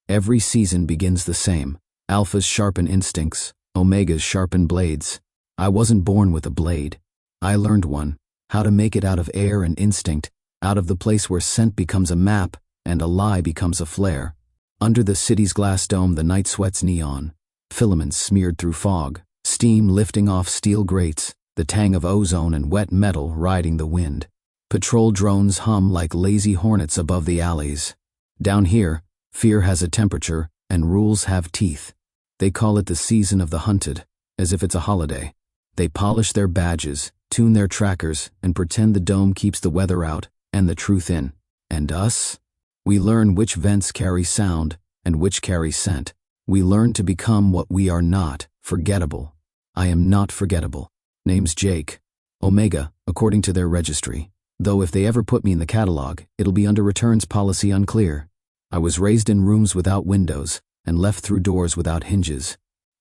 Every season begins the same. Alphas sharpen instincts, omegas sharpen blades. I wasn't born with a blade. I learned one, how to make it out of air and instinct, out of the place where scent becomes a map and a lie becomes a flare. Under the city's glass dome the night sweats neon, filaments smeared through fog, steam lifting off steel grates, the tang of ozone and wet metal riding the wind. Patrol drones hum like lazy hornets above the alleys. Down here, fear has a temperature and rules have teeth. They call it the season of the hunted, as if it's a holiday. They polish their badges, tune their trackers, and pretend the dome keeps the weather out and the truth in. And us? We learn which vents carry sound and which carry scent. We learn to become what we are not, forgettable. I am not forgettable. Name's Jake. Omega, according to their registry. Though if they ever put me in the catalog, it'll be under returns policy unclear. I was raised in rooms without windows and left through doors without hinges.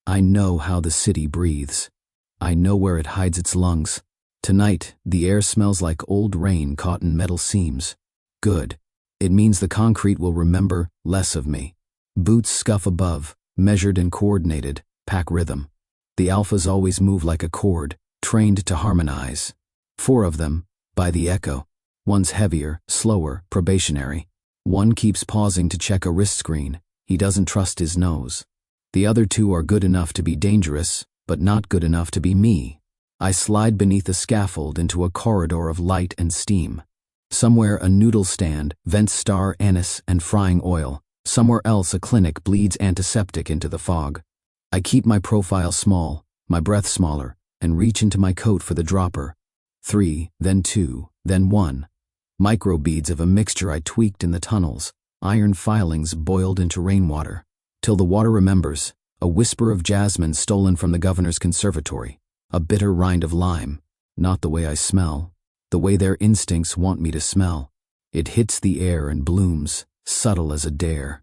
I know how the city breathes. I know where it hides its lungs. Tonight, the air smells like old rain caught in metal seams. Good. It means the concrete will remember less of me. Boots scuff above, measured and coordinated, pack rhythm. The alphas always move like a chord, trained to harmonize. 4 of them, by the echo. One's heavier, slower, probationary. One keeps pausing to check a wrist screen. He doesn't trust his nose. The other 2 are good enough to be dangerous, but not good enough to be me. I slide beneath a scaffold into a corridor of light and steam. Somewhere a noodle stand vents star anise and frying oil. Somewhere else a clinic bleeds antiseptic into the fog. I keep my profile small, my breath smaller, and reach into my coat for the dropper. 3, then 2, then 1. Microbeads of a mixture I tweaked in the tunnels, iron filings boiled into rainwater. Till the water remembers, a whisper of jasmine stolen from the governor's conservatory, a bitter rind of lime, not the way I smell. The way their instincts want me to smell. It hits the air and blooms, subtle as a dare.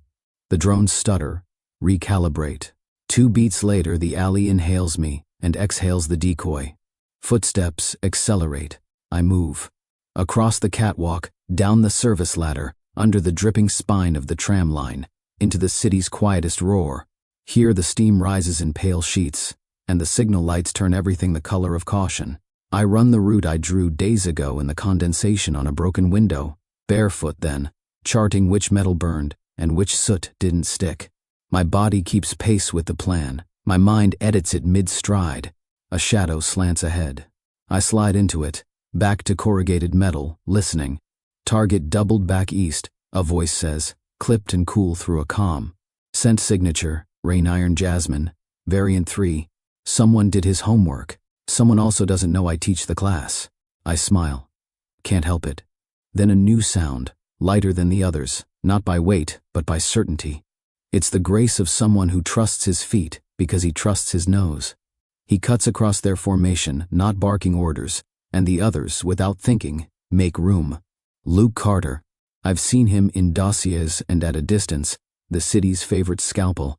The drones stutter, recalibrate. 2 beats later the alley inhales me and exhales the decoy. Footsteps accelerate. I move. Across the catwalk, down the service ladder, under the dripping spine of the tram line, into the city's quietest roar. Here the steam rises in pale sheets, and the signal lights turn everything the color of caution. I run the route I drew days ago in the condensation on a broken window, barefoot then, charting which metal burned and which soot didn't stick. My body keeps pace with the plan. My mind edits it mid-stride. A shadow slants ahead. I slide into it, back to corrugated metal, listening. Target doubled back east, a voice says, clipped and cool through a comm. Scent signature, rain iron jasmine, variant 3. Someone did his homework. Someone also doesn't know I teach the class. I smile. Can't help it. Then a new sound, lighter than the others, not by weight, but by certainty. It's the grace of someone who trusts his feet because he trusts his nose. He cuts across their formation, not barking orders, and the others, without thinking, make room. Luke Carter. I've seen him in dossiers and at a distance, the city's favorite scalpel.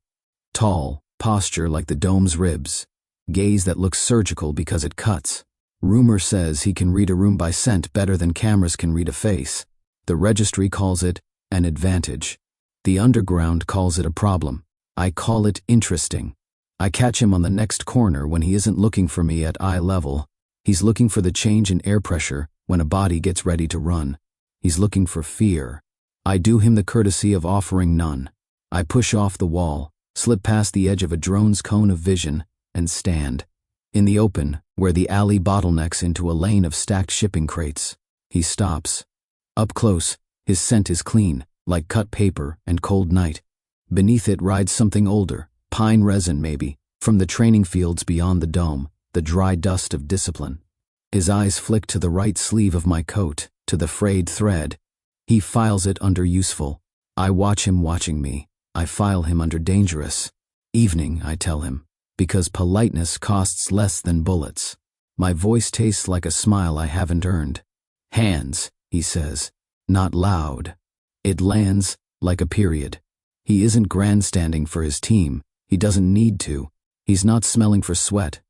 Tall, posture like the dome's ribs. Gaze that looks surgical because it cuts. Rumor says he can read a room by scent better than cameras can read a face. The registry calls it an advantage. The underground calls it a problem. I call it interesting. I catch him on the next corner when he isn't looking for me at eye level. He's looking for the change in air pressure when a body gets ready to run. He's looking for fear. I do him the courtesy of offering none. I push off the wall, slip past the edge of a drone's cone of vision, and stand. In the open, where the alley bottlenecks into a lane of stacked shipping crates. He stops. Up close, his scent is clean, like cut paper and cold night. Beneath it rides something older, pine resin maybe, from the training fields beyond the dome, the dry dust of discipline. His eyes flick to the right sleeve of my coat, to the frayed thread. He files it under useful. I watch him watching me. I file him under dangerous. Evening, I tell him, because politeness costs less than bullets. My voice tastes like a smile I haven't earned. Hands, he says, not loud. It lands like a period. He isn't grandstanding for his team. He doesn't need to. He's not smelling for sweat.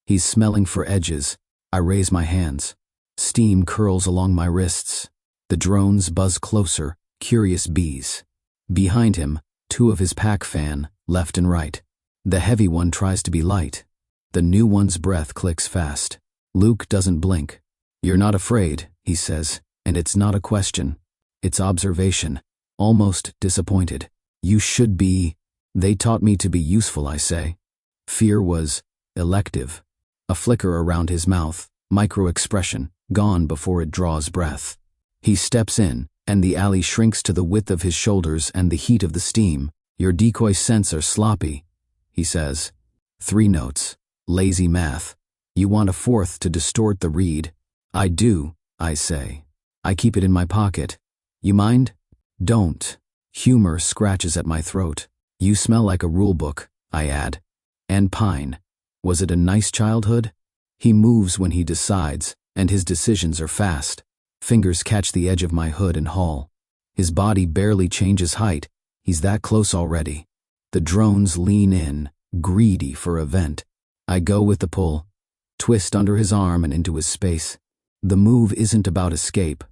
He's smelling for edges. I raise my hands. Steam curls along my wrists. The drones buzz closer, curious bees. Behind him, Two of his pack fan, left and right. The heavy one tries to be light. The new one's breath clicks fast. Luke doesn't blink. "You're not afraid," he says, and it's not a question. It's observation. Almost disappointed. "You should be." "They taught me to be useful," I say. Fear was elective. A flicker around his mouth, micro-expression, gone before it draws breath. He steps in, and the alley shrinks to the width of his shoulders and the heat of the steam. "Your decoy scents are sloppy," he says. 3 notes. Lazy math. You want a 4th to distort the read. "I do," I say. "I keep it in my pocket. You mind?" "Don't." Humor scratches at my throat. "You smell like a rulebook," I add. "And pine. Was it a nice childhood?" He moves when he decides, and his decisions are fast. Fingers catch the edge of my hood and haul. His body barely changes height. He's that close already. The drones lean in, greedy for a vent. I go with the pull, twist under his arm and into his space. The move isn't about escape.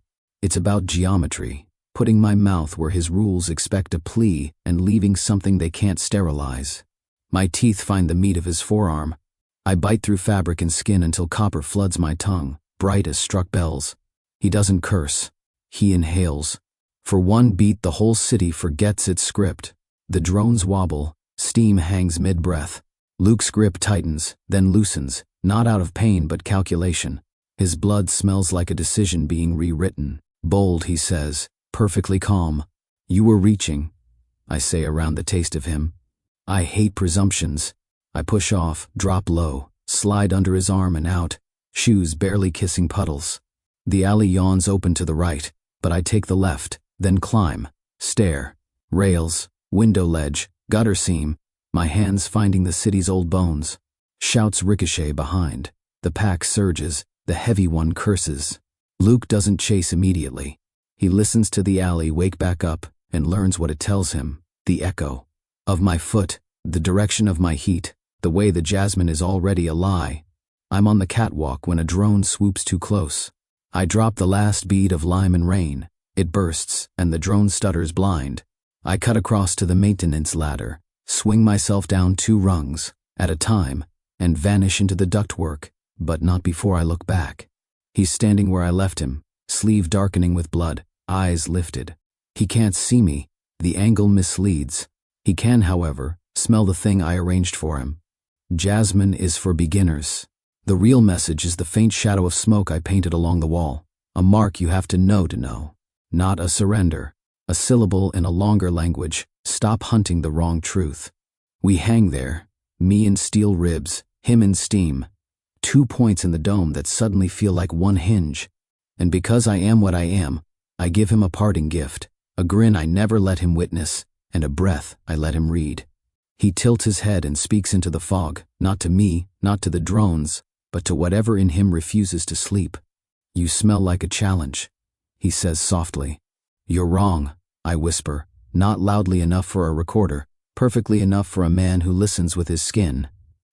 It's about geometry, putting my mouth where his rules expect a plea and leaving something they can't sterilize. My teeth find the meat of his forearm. I bite through fabric and skin until copper floods my tongue, bright as struck bells. He doesn't curse. He inhales. For one beat, the whole city forgets its script. The drones wobble. Steam hangs mid-breath. Luke's grip tightens, then loosens, not out of pain but calculation. His blood smells like a decision being rewritten. Bold, he says, perfectly calm. "You were reaching," I say around the taste of him. I hate presumptions. I push off, drop low, slide under his arm and out, shoes barely kissing puddles. The alley yawns open to the right, but I take the left, then climb, stare. Rails, window ledge, gutter seam, my hands finding the city's old bones. Shouts ricochet behind. The pack surges, the heavy one curses. Luke doesn't chase immediately. He listens to the alley wake back up and learns what it tells him, the echo of my foot, the direction of my heat, the way the jasmine is already a lie. I'm on the catwalk when a drone swoops too close. I drop the last bead of lime and rain. It bursts, and the drone stutters blind. I cut across to the maintenance ladder, swing myself down 2 rungs at a time, and vanish into the ductwork, but not before I look back. He's standing where I left him, sleeve darkening with blood, eyes lifted. He can't see me. The angle misleads. He can, however, smell the thing I arranged for him. Jasmine is for beginners. The real message is the faint shadow of smoke I painted along the wall, a mark you have to know, not a surrender, a syllable in a longer language. Stop hunting the wrong truth. We hang there, me in steel ribs, him in steam. 2 points in the dome that suddenly feel like one hinge. And because I am what I am, I give him a parting gift, a grin I never let him witness, and a breath I let him read. He tilts his head and speaks into the fog, not to me, not to the drones, but to whatever in him refuses to sleep. "You smell like a challenge," he says softly. "You're wrong," I whisper, not loudly enough for a recorder, perfectly enough for a man who listens with his skin.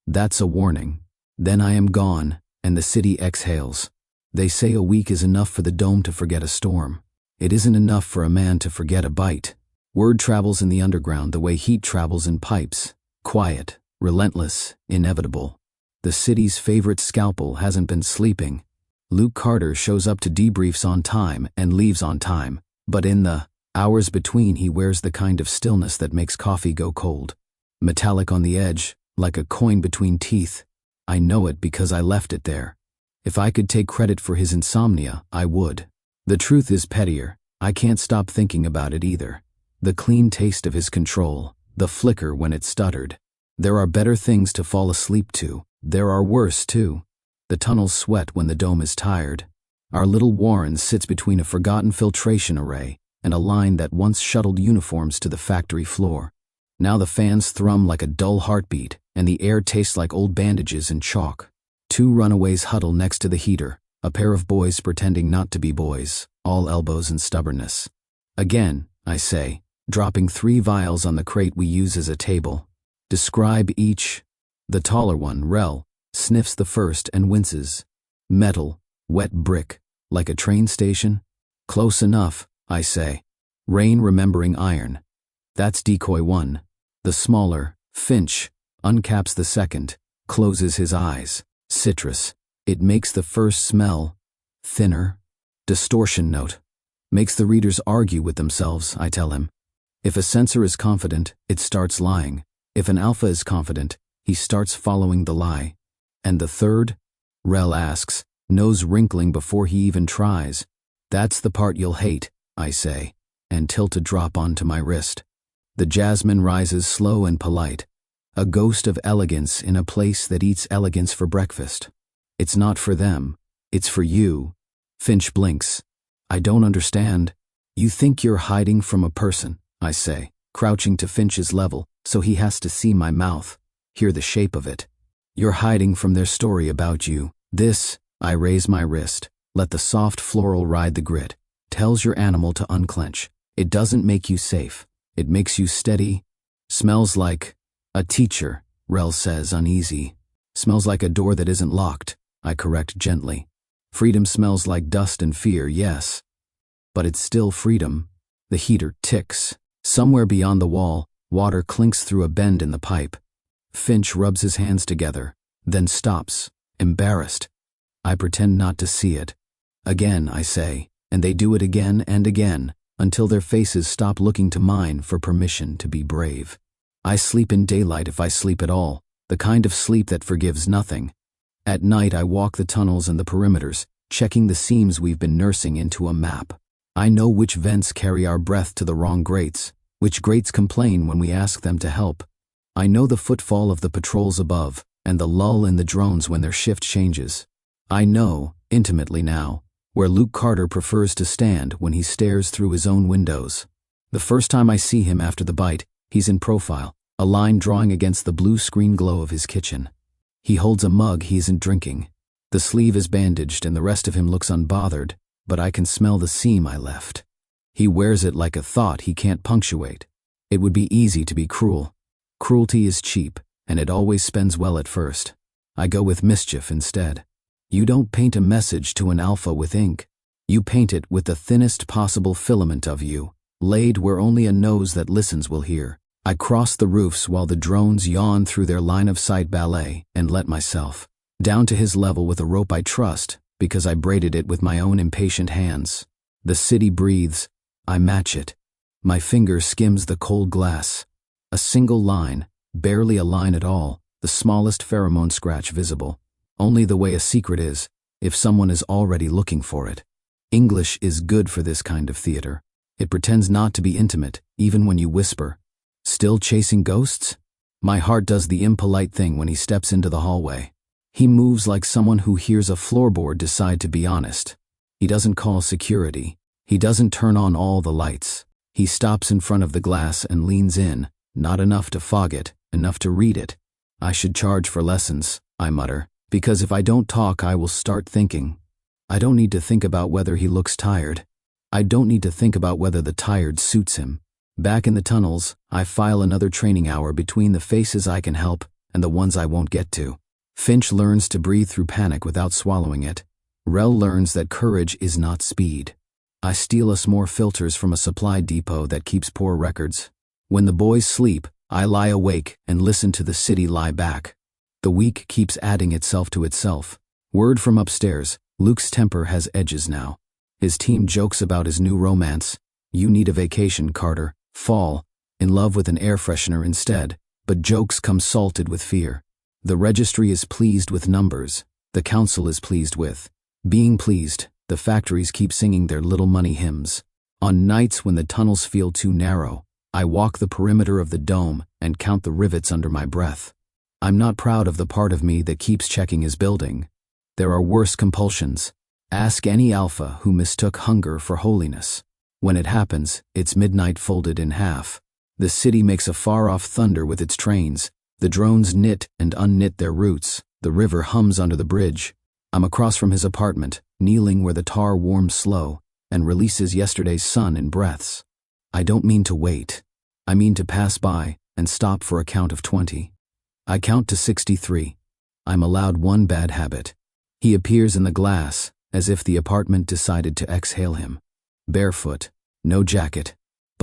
That's a warning. Then I am gone, and the city exhales. They say a week is enough for the dome to forget a storm. It isn't enough for a man to forget a bite. Word travels in the underground the way heat travels in pipes. Quiet, relentless, inevitable. The city's favorite scalpel hasn't been sleeping. Luke Carter shows up to debriefs on time and leaves on time, but in the hours between he wears the kind of stillness that makes coffee go cold. Metallic on the edge, like a coin between teeth. I know it because I left it there. If I could take credit for his insomnia, I would. The truth is pettier. I can't stop thinking about it either. The clean taste of his control, the flicker when it stuttered. There are better things to fall asleep to. There are worse, too. The tunnels sweat when the dome is tired. Our little warren sits between a forgotten filtration array and a line that once shuttled uniforms to the factory floor. Now the fans thrum like a dull heartbeat, and the air tastes like old bandages and chalk. 2 runaways huddle next to the heater, a pair of boys pretending not to be boys, all elbows and stubbornness. "Again," I say, dropping 3 vials on the crate we use as a table. "Describe each." The taller one, Rel, sniffs the first and winces. "Metal, wet brick, like a train station?" "Close enough," I say. "Rain remembering iron." That's decoy 1. The smaller, Finch, uncaps the second, closes his eyes. Citrus. It makes the first smell thinner. Distortion note. Makes the readers argue with themselves, I tell him. If a censor is confident, it starts lying. If an alpha is confident, he starts following the lie. And the third? Rel asks, nose wrinkling before he even tries. That's the part you'll hate, I say, and tilt a drop onto my wrist. The jasmine rises slow and polite, a ghost of elegance in a place that eats elegance for breakfast. It's not for them, it's for you. Finch blinks. I don't understand. You think you're hiding from a person, I say, crouching to Finch's level so he has to see my mouth, hear the shape of it. You're hiding from their story about you. This, I raise my wrist, let the soft floral ride the grit, tells your animal to unclench. It doesn't make you safe. It makes you steady. Smells like a teacher, Rel says, uneasy. Smells like a door that isn't locked, I correct gently. Freedom smells like dust and fear, yes. But it's still freedom. The heater ticks. Somewhere beyond the wall, water clinks through a bend in the pipe. Finch rubs his hands together, then stops, embarrassed. I pretend not to see it. Again, I say, and they do it again and again, until their faces stop looking to mine for permission to be brave. I sleep in daylight if I sleep at all, the kind of sleep that forgives nothing. At night I walk the tunnels and the perimeters, checking the seams we've been nursing into a map. I know which vents carry our breath to the wrong grates, which grates complain when we ask them to help. I know the footfall of the patrols above, and the lull in the drones when their shift changes. I know, intimately now, where Luke Carter prefers to stand when he stares through his own windows. The first time I see him after the bite, he's in profile, a line drawing against the blue screen glow of his kitchen. He holds a mug he isn't drinking. The sleeve is bandaged and the rest of him looks unbothered, but I can smell the seam I left. He wears it like a thought he can't punctuate. It would be easy to be cruel. Cruelty is cheap, and it always spends well at first. I go with mischief instead. You don't paint a message to an alpha with ink. You paint it with the thinnest possible filament of you, laid where only a nose that listens will hear. I cross the roofs while the drones yawn through their line-of-sight ballet and let myself down to his level with a rope I trust because I braided it with my own impatient hands. The city breathes. I match it. My finger skims the cold glass. A single line, barely a line at all, the smallest pheromone scratch visible. Only the way a secret is, if someone is already looking for it. English is good for this kind of theater. It pretends not to be intimate, even when you whisper. Still chasing ghosts? My heart does the impolite thing when he steps into the hallway. He moves like someone who hears a floorboard decide to be honest. He doesn't call security. He doesn't turn on all the lights. He stops in front of the glass and leans in, not enough to fog it, enough to read it. I should charge for lessons, I mutter. Because if I don't talk, I will start thinking. I don't need to think about whether he looks tired. I don't need to think about whether the tired suits him. Back in the tunnels, I file another training hour between the faces I can help and the ones I won't get to. Finch learns to breathe through panic without swallowing it. Rel learns that courage is not speed. I steal us more filters from a supply depot that keeps poor records. When the boys sleep, I lie awake and listen to the city lie back. The week keeps adding itself to itself. Word from upstairs, Luke's temper has edges now. His team jokes about his new romance. You need a vacation, Carter. Fall. In love with an air freshener instead. But jokes come salted with fear. The registry is pleased with numbers. The council is pleased with being pleased. The factories keep singing their little money hymns. On nights when the tunnels feel too narrow, I walk the perimeter of the dome and count the rivets under my breath. I'm not proud of the part of me that keeps checking his building. There are worse compulsions. Ask any alpha who mistook hunger for holiness. When it happens, it's midnight folded in half. The city makes a far-off thunder with its trains. The drones knit and unknit their roots. The river hums under the bridge. I'm across from his apartment, kneeling where the tar warms slow and releases yesterday's sun in breaths. I don't mean to wait. I mean to pass by and stop for a count of 20. I count to 63. I'm allowed one bad habit. He appears in the glass, as if the apartment decided to exhale him. Barefoot, no jacket,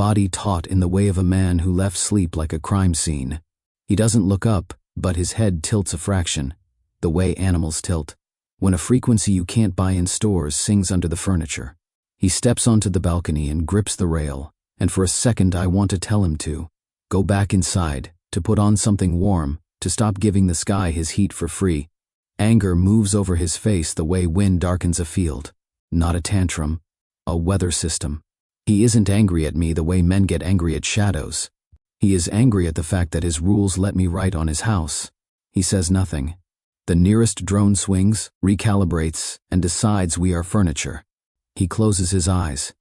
body taut in the way of a man who left sleep like a crime scene. He doesn't look up, but his head tilts a fraction, the way animals tilt, when a frequency you can't buy in stores sings under the furniture. He steps onto the balcony and grips the rail, and for a second I want to tell him to go back inside, to put on something warm, to stop giving the sky his heat for free. Anger moves over his face the way wind darkens a field. Not a tantrum, a weather system. He isn't angry at me the way men get angry at shadows. He is angry at the fact that his rules let me write on his house. He says nothing. The nearest drone swings, recalibrates, and decides we are furniture. He closes his eyes.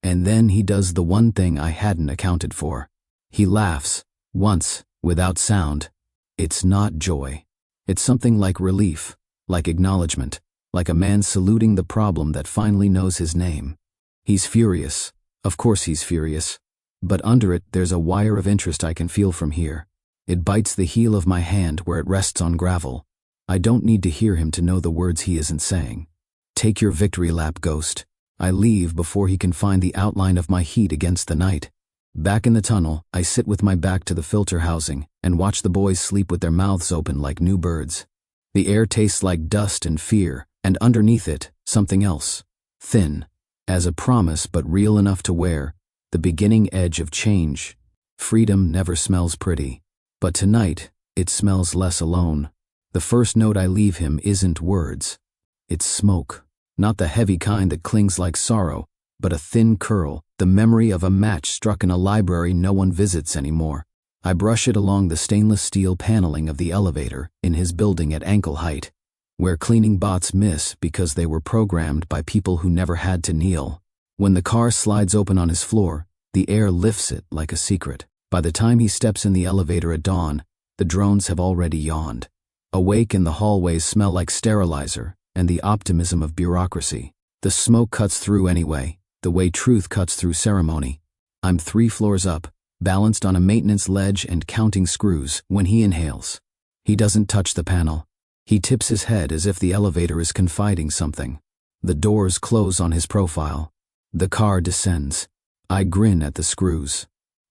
And then he does the one thing I hadn't accounted for. He laughs, once, without sound. It's not joy. It's something like relief, like acknowledgement, like a man saluting the problem that finally knows his name. He's furious. Of course he's furious. But under it there's a wire of interest I can feel from here. It bites the heel of my hand where it rests on gravel. I don't need to hear him to know the words he isn't saying. Take your victory lap, ghost. I leave before he can find the outline of my heat against the night. Back in the tunnel, I sit with my back to the filter housing and watch the boys sleep with their mouths open like new birds. The air tastes like dust and fear, and underneath it, something else. Thin. As a promise but real enough to wear, the beginning edge of change. Freedom never smells pretty. But tonight, it smells less alone. The first note I leave him isn't words. It's smoke. Not the heavy kind that clings like sorrow, but a thin curl, the memory of a match struck in a library no one visits anymore. I brush it along the stainless steel paneling of the elevator in his building at ankle height, where cleaning bots miss because they were programmed by people who never had to kneel. When the car slides open on his floor, the air lifts it like a secret. By the time he steps in the elevator at dawn, the drones have already yawned. Awake in the hallways smell like sterilizer and the optimism of bureaucracy. The smoke cuts through anyway, the way truth cuts through ceremony. I'm 3 floors up, balanced on a maintenance ledge and counting screws when he inhales. He doesn't touch the panel. He tips his head as if the elevator is confiding something. The doors close on his profile. The car descends. I grin at the screws.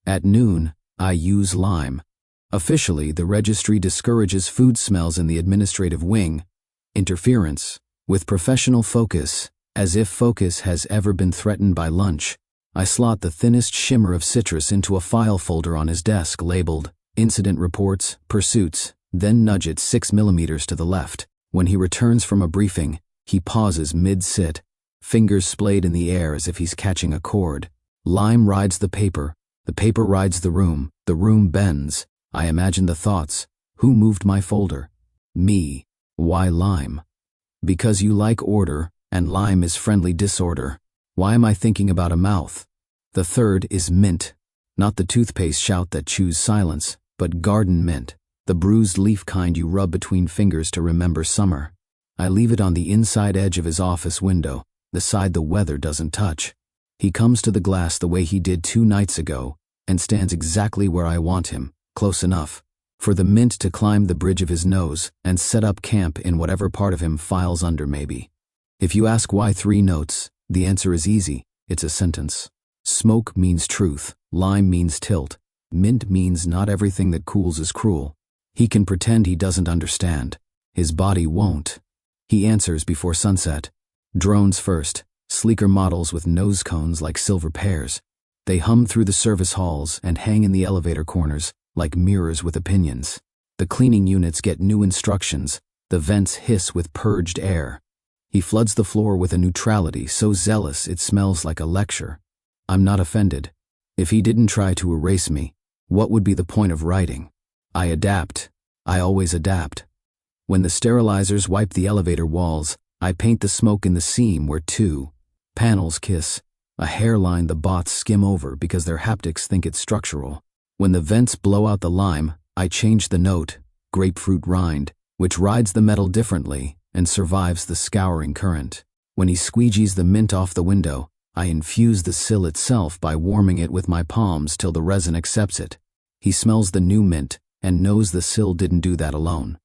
At noon, I use lime. Officially, the registry discourages food smells in the administrative wing. Interference. With professional focus, as if focus has ever been threatened by lunch, I slot the thinnest shimmer of citrus into a file folder on his desk labeled Incident Reports, Pursuits, then nudge it 6 millimeters to the left. When he returns from a briefing, he pauses mid-sit, fingers splayed in the air as if he's catching a chord. Lime rides the paper rides the room bends. I imagine the thoughts. Who moved my folder? Me. Why lime? Because you like order, and lime is friendly disorder. Why am I thinking about a mouth? The third is mint. Not the toothpaste shout that chews silence, but garden mint, the bruised leaf kind you rub between fingers to remember summer. I leave it on the inside edge of his office window, the side the weather doesn't touch. He comes to the glass the way he did 2 nights ago, and stands exactly where I want him, close enough for the mint to climb the bridge of his nose and set up camp in whatever part of him files under maybe. If you ask why 3 notes, the answer is easy. It's a sentence. Smoke means truth, lime means tilt, mint means not everything that cools is cruel. He can pretend he doesn't understand. His body won't. He answers before sunset. Drones first, sleeker models with nose cones like silver pears. They hum through the service halls and hang in the elevator corners like mirrors with opinions. The cleaning units get new instructions. The vents hiss with purged air. He floods the floor with a neutrality so zealous it smells like a lecture. I'm not offended. If he didn't try to erase me, what would be the point of writing? I adapt. I always adapt. When the sterilizers wipe the elevator walls, I paint the smoke in the seam where 2 panels kiss, a hairline the bots skim over because their haptics think it's structural. When the vents blow out the lime, I change the note, grapefruit rind, which rides the metal differently and survives the scouring current. When he squeegees the mint off the window, I infuse the sill itself by warming it with my palms till the resin accepts it. He smells the new mint and knows the sill didn't do that alone.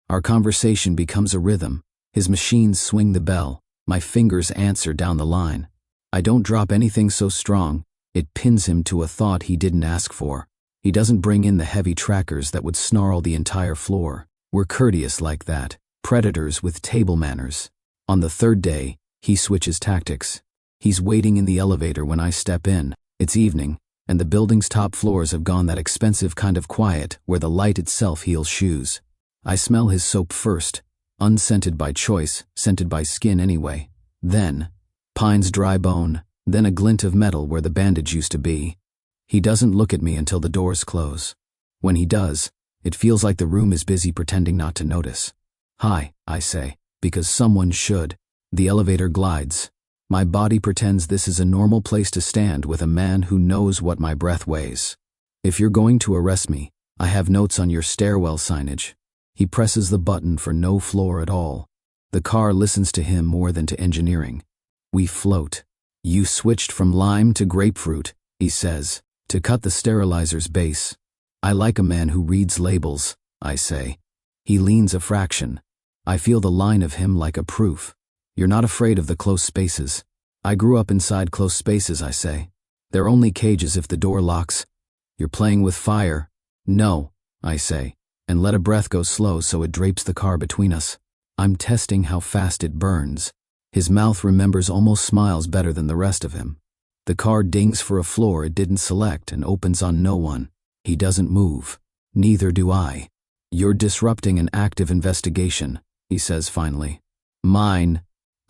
Our conversation becomes a rhythm. His machines swing the bell. My fingers answer down the line. I don't drop anything so strong, It pins him to a thought he didn't ask for. He doesn't bring in the heavy trackers that would snarl the entire floor. We're courteous like that, predators with table manners. On the third day, he switches tactics. He's waiting in the elevator when I step in. It's evening, and the building's top floors have gone that expensive kind of quiet where the light itself heals shoes. I smell his soap first, unscented by choice, scented by skin anyway. Then, Pine's dry bone, then a glint of metal where the bandage used to be. He doesn't look at me until the doors close. When he does, it feels like the room is busy pretending not to notice. Hi, I say, because someone should. The elevator glides. My body pretends this is a normal place to stand with a man who knows what my breath weighs. If you're going to arrest me, I have notes on your stairwell signage. He presses the button for no floor at all. The car listens to him more than to engineering. We float. You switched from lime to grapefruit, he says, to cut the sterilizer's base. I like a man who reads labels, I say. He leans a fraction. I feel the line of him like a proof. You're not afraid of the close spaces. I grew up inside close spaces, I say. They're only cages if the door locks. You're playing with fire. No, I say, and let a breath go slow so it drapes the car between us. I'm testing how fast it burns. His mouth remembers, almost smiles better than the rest of him. The car dings for a floor it didn't select and opens on no one. He doesn't move. Neither do I. You're disrupting an active investigation, he says finally. Mine.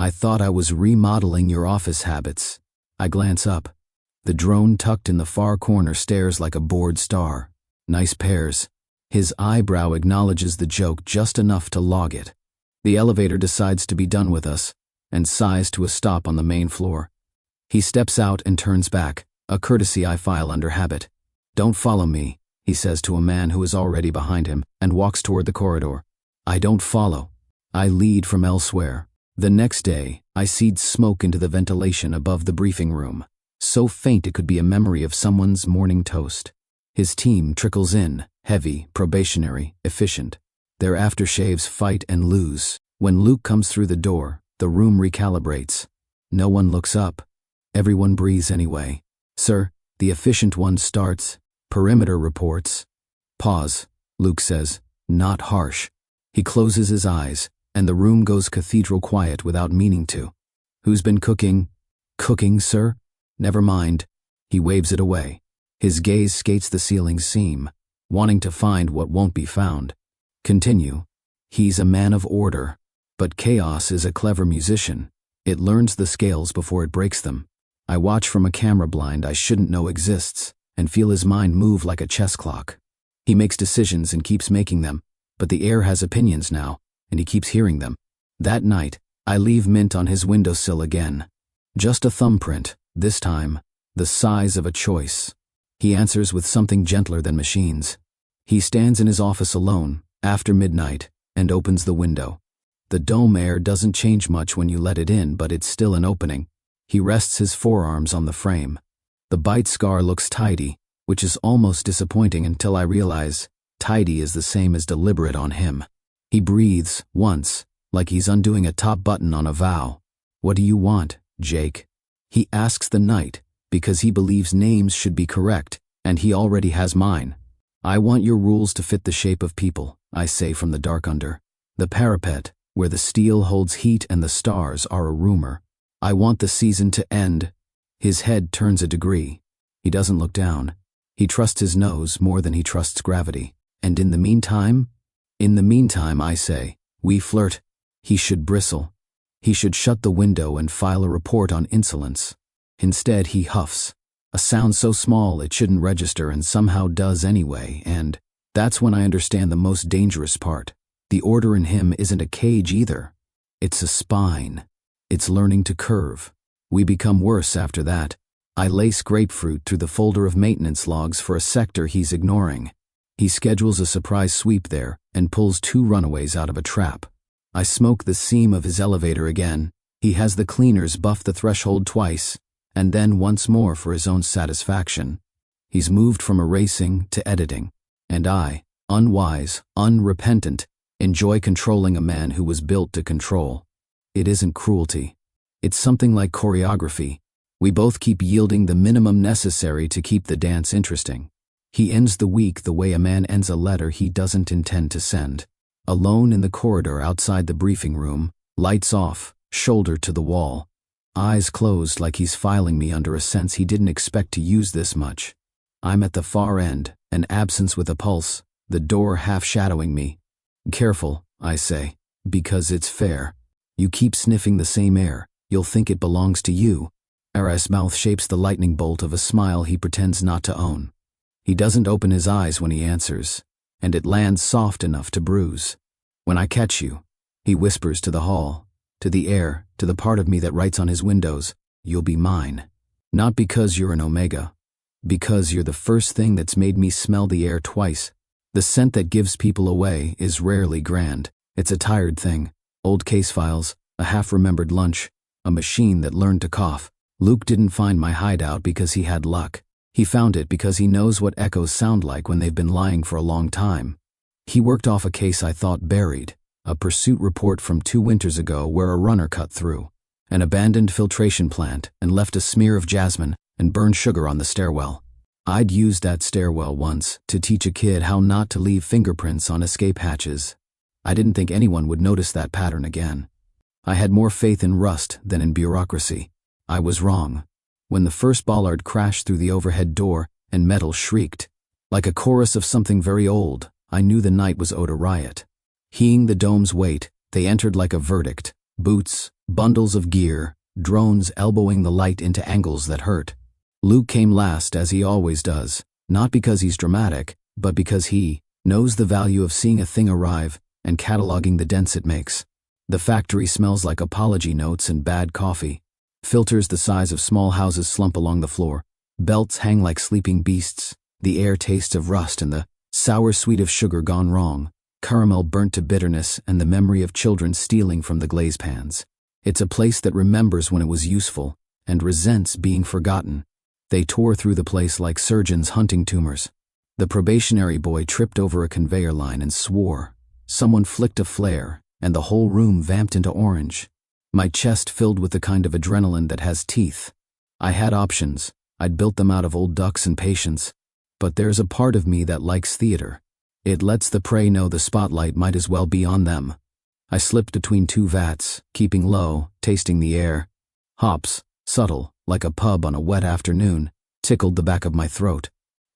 I thought I was remodeling your office habits. I glance up. The drone tucked in the far corner stares like a bored star. Nice pairs. His eyebrow acknowledges the joke just enough to log it. The elevator decides to be done with us and sighs to a stop on the main floor. He steps out and turns back, a courtesy I file under habit. Don't follow me, he says to a man who is already behind him and walks toward the corridor. I don't follow. I lead from elsewhere. The next day, I seed smoke into the ventilation above the briefing room, so faint it could be a memory of someone's morning toast. His team trickles in, heavy, probationary, efficient. Their aftershaves fight and lose. When Luke comes through the door, the room recalibrates. No one looks up. Everyone breathes anyway. Sir, the efficient one starts. Perimeter reports. Pause, Luke says, not harsh. He closes his eyes, and the room goes cathedral quiet without meaning to. Who's been cooking? Cooking, sir? Never mind. He waves it away. His gaze skates the ceiling's seam, wanting to find what won't be found. Continue. He's a man of order, but chaos is a clever musician. It learns the scales before it breaks them. I watch from a camera blind I shouldn't know exists and feel his mind move like a chess clock. He makes decisions and keeps making them, but the air has opinions now, and he keeps hearing them. That night, I leave mint on his windowsill again. Just a thumbprint, this time, the size of a choice. He answers with something gentler than machines. He stands in his office alone, after midnight, and opens the window. The dome air doesn't change much when you let it in, but it's still an opening. He rests his forearms on the frame. The bite scar looks tidy, which is almost disappointing until I realize tidy is the same as deliberate on him. He breathes, once, like he's undoing a top button on a vow. What do you want, Jake? He asks the knight, because he believes names should be correct, and he already has mine. I want your rules to fit the shape of people, I say from the dark under. The parapet, where the steel holds heat and the stars are a rumor. I want the season to end. His head turns a degree. He doesn't look down. He trusts his nose more than he trusts gravity. And in the meantime, I say, we flirt. He should bristle. He should shut the window and file a report on insolence. Instead, he huffs. A sound so small it shouldn't register and somehow does anyway, and that's when I understand the most dangerous part. The order in him isn't a cage either. It's a spine. It's learning to curve. We become worse after that. I lace grapefruit through the folder of maintenance logs for a sector he's ignoring. He schedules a surprise sweep there and pulls 2 runaways out of a trap. I smoke the seam of his elevator again. He has the cleaners buff the threshold twice, and then once more for his own satisfaction. He's moved from erasing to editing, and I, unwise, unrepentant, enjoy controlling a man who was built to control. It isn't cruelty. It's something like choreography. We both keep yielding the minimum necessary to keep the dance interesting. He ends the week the way a man ends a letter he doesn't intend to send. Alone in the corridor outside the briefing room, lights off, shoulder to the wall. Eyes closed like he's filing me under a sense he didn't expect to use this much. I'm at the far end, an absence with a pulse, the door half shadowing me. Careful, I say, because it's fair. You keep sniffing the same air, you'll think it belongs to you. Ara's mouth shapes the lightning bolt of a smile he pretends not to own. He doesn't open his eyes when he answers, and it lands soft enough to bruise. When I catch you, he whispers to the hall, to the air, to the part of me that writes on his windows, you'll be mine. Not because you're an omega, because you're the first thing that's made me smell the air twice. The scent that gives people away is rarely grand. It's a tired thing. Old case files, a half-remembered lunch, a machine that learned to cough. Luke didn't find my hideout because he had luck. He found it because he knows what echoes sound like when they've been lying for a long time. He worked off a case I thought buried, a pursuit report from 2 winters ago where a runner cut through an abandoned filtration plant and left a smear of jasmine and burned sugar on the stairwell. I'd used that stairwell once to teach a kid how not to leave fingerprints on escape hatches. I didn't think anyone would notice that pattern again. I had more faith in rust than in bureaucracy. I was wrong. When the first bollard crashed through the overhead door and metal shrieked, like a chorus of something very old, I knew the night was owed a riot. Heeing the dome's weight, they entered like a verdict. Boots, bundles of gear, drones elbowing the light into angles that hurt. Luke came last, as he always does, not because he's dramatic, but because he knows the value of seeing a thing arrive and cataloging the dents it makes. The factory smells like apology notes and bad coffee. Filters the size of small houses slump along the floor. Belts hang like sleeping beasts. The air tastes of rust and the sour sweet of sugar gone wrong. Caramel burnt to bitterness and the memory of children stealing from the glaze pans. It's a place that remembers when it was useful and resents being forgotten. They tore through the place like surgeons hunting tumors. The probationary boy tripped over a conveyor line and swore. Someone flicked a flare, and the whole room vamped into orange. My chest filled with the kind of adrenaline that has teeth. I had options. I'd built them out of old ducks and patience. But there's a part of me that likes theater. It lets the prey know the spotlight might as well be on them. I slipped between 2 vats, keeping low, tasting the air. Hops, subtle, like a pub on a wet afternoon, tickled the back of my throat.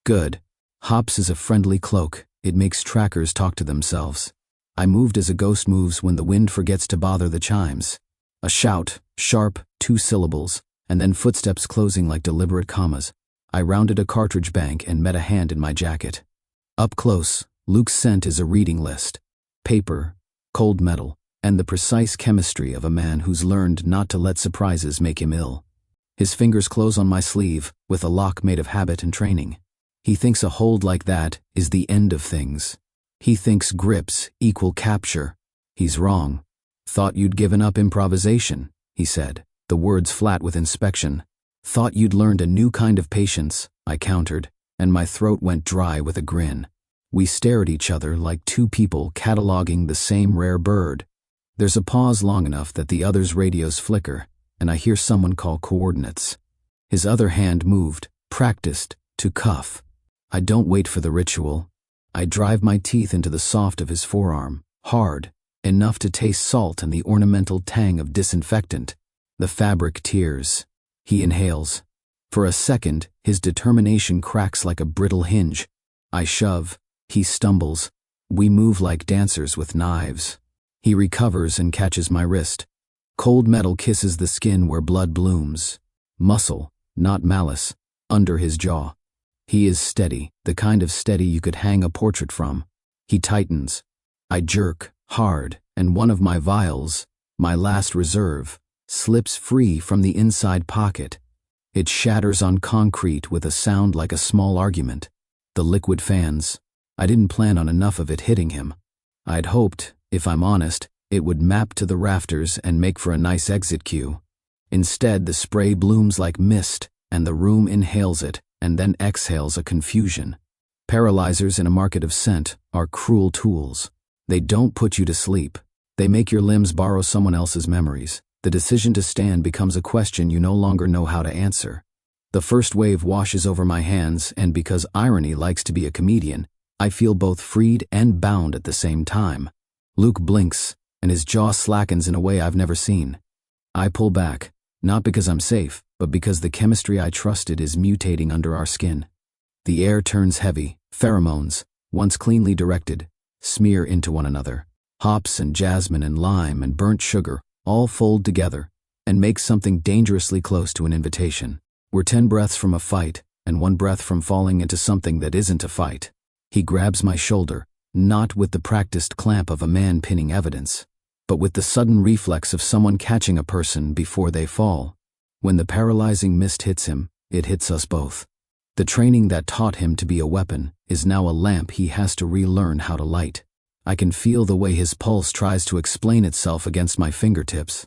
Good. Hops is a friendly cloak. It makes trackers talk to themselves. I moved as a ghost moves when the wind forgets to bother the chimes. A shout, sharp, 2 syllables, and then footsteps closing like deliberate commas. I rounded a cartridge bank and met a hand in my jacket. Up close, Luke's scent is a reading list. Paper, cold metal, and the precise chemistry of a man who's learned not to let surprises make him ill. His fingers close on my sleeve, with a lock made of habit and training. He thinks a hold like that is the end of things. He thinks grips equal capture. He's wrong. Thought you'd given up improvisation, he said, the words flat with inspection. Thought you'd learned a new kind of patience, I countered, and my throat went dry with a grin. We stare at each other like 2 people cataloging the same rare bird. There's a pause long enough that the other's radios flicker, and I hear someone call coordinates. His other hand moved, practiced, to cuff. I don't wait for the ritual. I drive my teeth into the soft of his forearm, hard, enough to taste salt and the ornamental tang of disinfectant. The fabric tears. He inhales. For a second, his determination cracks like a brittle hinge. I shove. He stumbles. We move like dancers with knives. He recovers and catches my wrist. Cold metal kisses the skin where blood blooms. Muscle, not malice, under his jaw. He is steady, the kind of steady you could hang a portrait from. He tightens. I jerk, hard, and one of my vials, my last reserve, slips free from the inside pocket. It shatters on concrete with a sound like a small argument. The liquid fans. I didn't plan on enough of it hitting him. I'd hoped, if I'm honest, it would map to the rafters and make for a nice exit cue. Instead, the spray blooms like mist, and the room inhales it, and then exhales a confusion. Paralyzers in a market of scent are cruel tools. They don't put you to sleep. They make your limbs borrow someone else's memories. The decision to stand becomes a question you no longer know how to answer. The first wave washes over my hands, and because irony likes to be a comedian, I feel both freed and bound at the same time. Luke blinks, and his jaw slackens in a way I've never seen. I pull back, not because I'm safe, but because the chemistry I trusted is mutating under our skin. The air turns heavy. Pheromones, once cleanly directed, smear into one another. Hops and jasmine and lime and burnt sugar all fold together and make something dangerously close to an invitation. We're 10 breaths from a fight, and 1 breath from falling into something that isn't a fight. He grabs my shoulder, not with the practiced clamp of a man pinning evidence, but with the sudden reflex of someone catching a person before they fall. When the paralyzing mist hits him, it hits us both. The training that taught him to be a weapon is now a lamp he has to relearn how to light. I can feel the way his pulse tries to explain itself against my fingertips.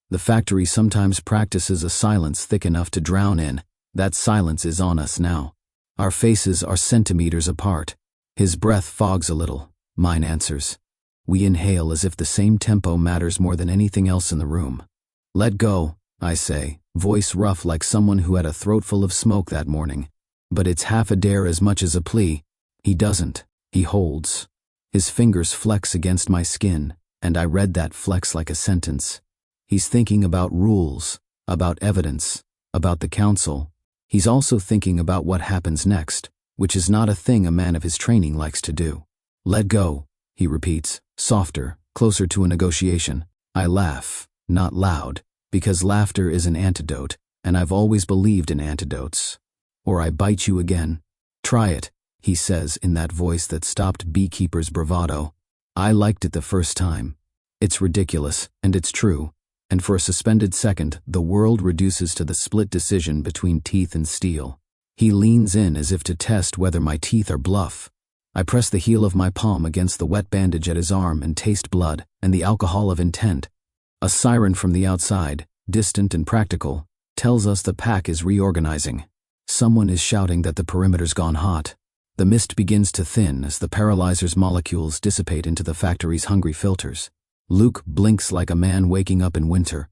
The factory sometimes practices a silence thick enough to drown in. That silence is on us now. Our faces are centimeters apart. His breath fogs a little. Mine answers. We inhale as if the same tempo matters more than anything else in the room. Let go, I say, voice rough like someone who had a throatful of smoke that morning. But it's half a dare as much as a plea. He doesn't. He holds. His fingers flex against my skin, and I read that flex like a sentence. He's thinking about rules, about evidence, about the council. He's also thinking about what happens next, which is not a thing a man of his training likes to do. Let go, he repeats, softer, closer to a negotiation. I laugh, not loud, because laughter is an antidote, and I've always believed in antidotes. Or I bite you again. Try it, he says in that voice that stopped beekeeper's bravado. I liked it the first time. It's ridiculous, and it's true, and for a suspended second, the world reduces to the split decision between teeth and steel. He leans in as if to test whether my teeth are bluff. I press the heel of my palm against the wet bandage at his arm and taste blood and the alcohol of intent. A siren from the outside, distant and practical, tells us the pack is reorganizing. Someone is shouting that the perimeter's gone hot. The mist begins to thin as the paralyzer's molecules dissipate into the factory's hungry filters. Luke blinks like a man waking up in winter.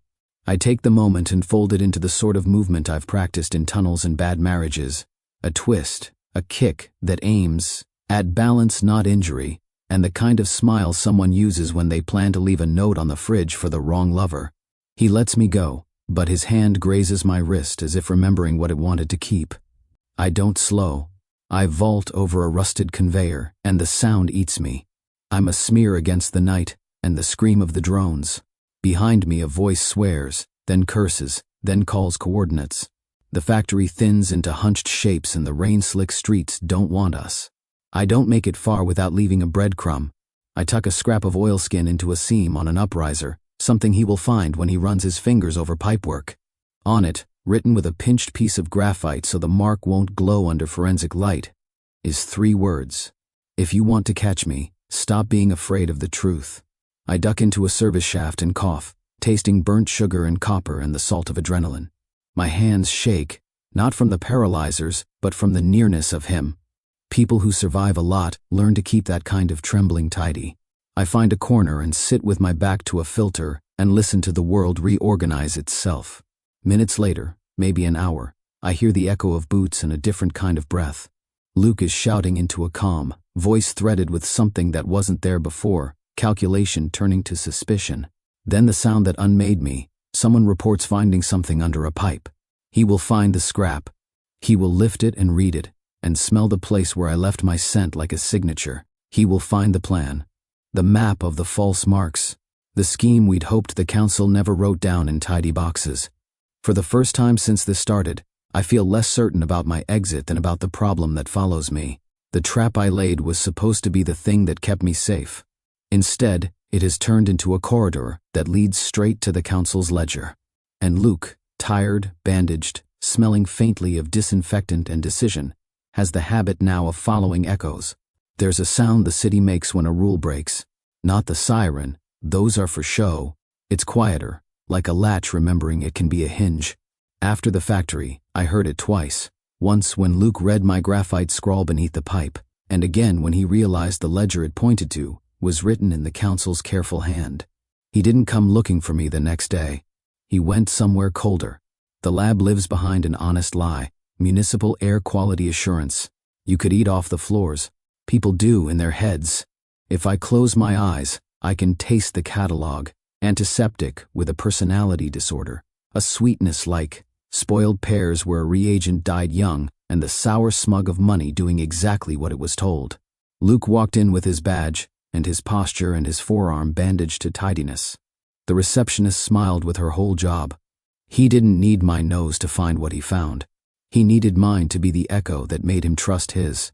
I take the moment and fold it into the sort of movement I've practiced in tunnels and bad marriages. A twist, a kick that aims at balance, not injury, and the kind of smile someone uses when they plan to leave a note on the fridge for the wrong lover. He lets me go, but his hand grazes my wrist as if remembering what it wanted to keep. I don't slow. I vault over a rusted conveyor, and the sound eats me. I'm a smear against the night and the scream of the drones. Behind me a voice swears, then curses, then calls coordinates. The factory thins into hunched shapes and the rain-slick streets don't want us. I don't make it far without leaving a breadcrumb. I tuck a scrap of oilskin into a seam on an upriser, something he will find when he runs his fingers over pipework. On it, written with a pinched piece of graphite so the mark won't glow under forensic light, is 3 words. If you want to catch me, stop being afraid of the truth. I duck into a service shaft and cough, tasting burnt sugar and copper and the salt of adrenaline. My hands shake, not from the paralyzers, but from the nearness of him. People who survive a lot learn to keep that kind of trembling tidy. I find a corner and sit with my back to a filter and listen to the world reorganize itself. Minutes later, maybe an hour, I hear the echo of boots and a different kind of breath. Luke is shouting into a calm, voice threaded with something that wasn't there before, calculation turning to suspicion. Then the sound that unmade me, someone reports finding something under a pipe. He will find the scrap. He will lift it and read it, and smell the place where I left my scent like a signature. He will find the plan. The map of the false marks. The scheme we'd hoped the council never wrote down in tidy boxes. For the first time since this started, I feel less certain about my exit than about the problem that follows me. The trap I laid was supposed to be the thing that kept me safe. Instead, it has turned into a corridor that leads straight to the council's ledger. And Luke, tired, bandaged, smelling faintly of disinfectant and decision, has the habit now of following echoes. There's a sound the city makes when a rule breaks. Not the siren, those are for show. It's quieter, like a latch remembering it can be a hinge. After the factory, I heard it twice. Once when Luke read my graphite scrawl beneath the pipe, and again when he realized the ledger it pointed to was written in the council's careful hand. He didn't come looking for me the next day. He went somewhere colder. The lab lives behind an honest lie. Municipal air quality assurance. You could eat off the floors. People do in their heads. If I close my eyes, I can taste the catalog. Antiseptic with a personality disorder. A sweetness like spoiled pears where a reagent died young, and the sour smug of money doing exactly what it was told. Luke walked in with his badge, and his posture and his forearm bandaged to tidiness. The receptionist smiled with her whole job. He didn't need my nose to find what he found. He needed mine to be the echo that made him trust his.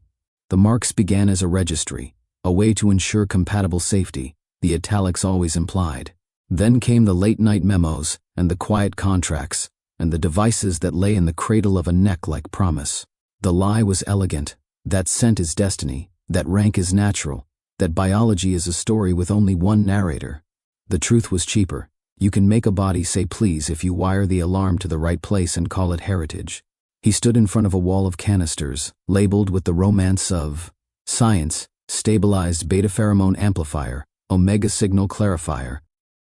The marks began as a registry, a way to ensure compatible safety, the italics always implied. Then came the late-night memos, and the quiet contracts, and the devices that lay in the cradle of a neck like promise. The lie was elegant. That scent is destiny, that rank is natural, that biology is a story with only one narrator. The truth was cheaper. You can make a body say please if you wire the alarm to the right place and call it heritage. He stood in front of a wall of canisters, labeled with the romance of science, stabilized beta pheromone amplifier, omega signal clarifier,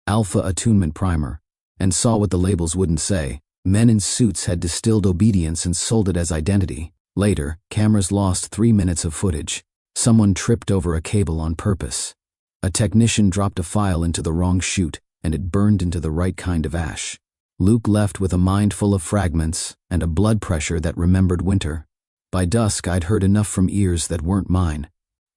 alpha attunement primer, and saw what the labels wouldn't say. Men in suits had distilled obedience and sold it as identity. Later, cameras lost 3 minutes of footage. Someone tripped over a cable on purpose. A technician dropped a file into the wrong chute, and it burned into the right kind of ash. Luke left with a mind full of fragments and a blood pressure that remembered winter. By dusk, I'd heard enough from ears that weren't mine.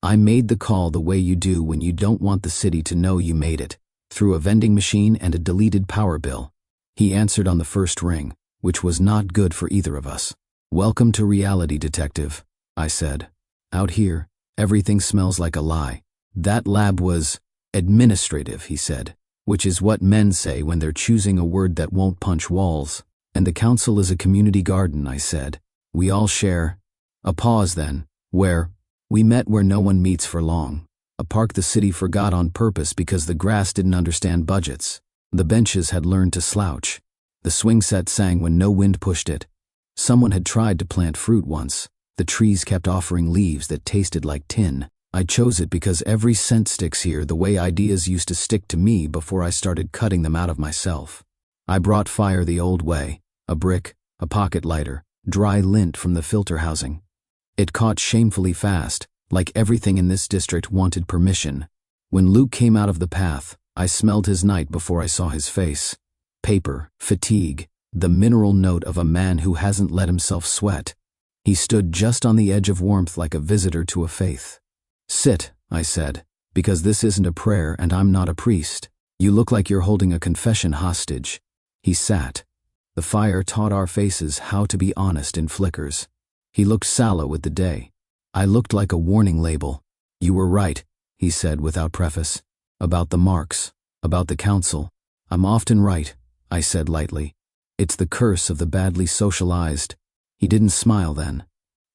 I made the call the way you do when you don't want the city to know you made it, through a vending machine and a deleted power bill. He answered on the first ring, which was not good for either of us. "Welcome to reality, detective," I said. "Out here, everything smells like a lie." "That lab was administrative," he said, "which is what men say when they're choosing a word that won't punch walls. And the council is a community garden," I said. "We all share." A pause then. "Where?" "We met where no one meets for long. A park the city forgot on purpose because the grass didn't understand budgets. The benches had learned to slouch. The swing set sang when no wind pushed it. Someone had tried to plant fruit once. The trees kept offering leaves that tasted like tin. I chose it because every scent sticks here the way ideas used to stick to me before I started cutting them out of myself. I brought fire the old way, a brick, a pocket lighter, dry lint from the filter housing. It caught shamefully fast, like everything in this district wanted permission. When Luke came out of the path, I smelled his night before I saw his face. Paper, fatigue, the mineral note of a man who hasn't let himself sweat. He stood just on the edge of warmth like a visitor to a faith. "Sit," I said, "because this isn't a prayer and I'm not a priest. You look like you're holding a confession hostage." He sat. The fire taught our faces how to be honest in flickers. He looked sallow with the day. I looked like a warning label. "You were right," he said without preface. "About the marks, about the council." "I'm often right," I said lightly. "It's the curse of the badly socialized." He didn't smile then.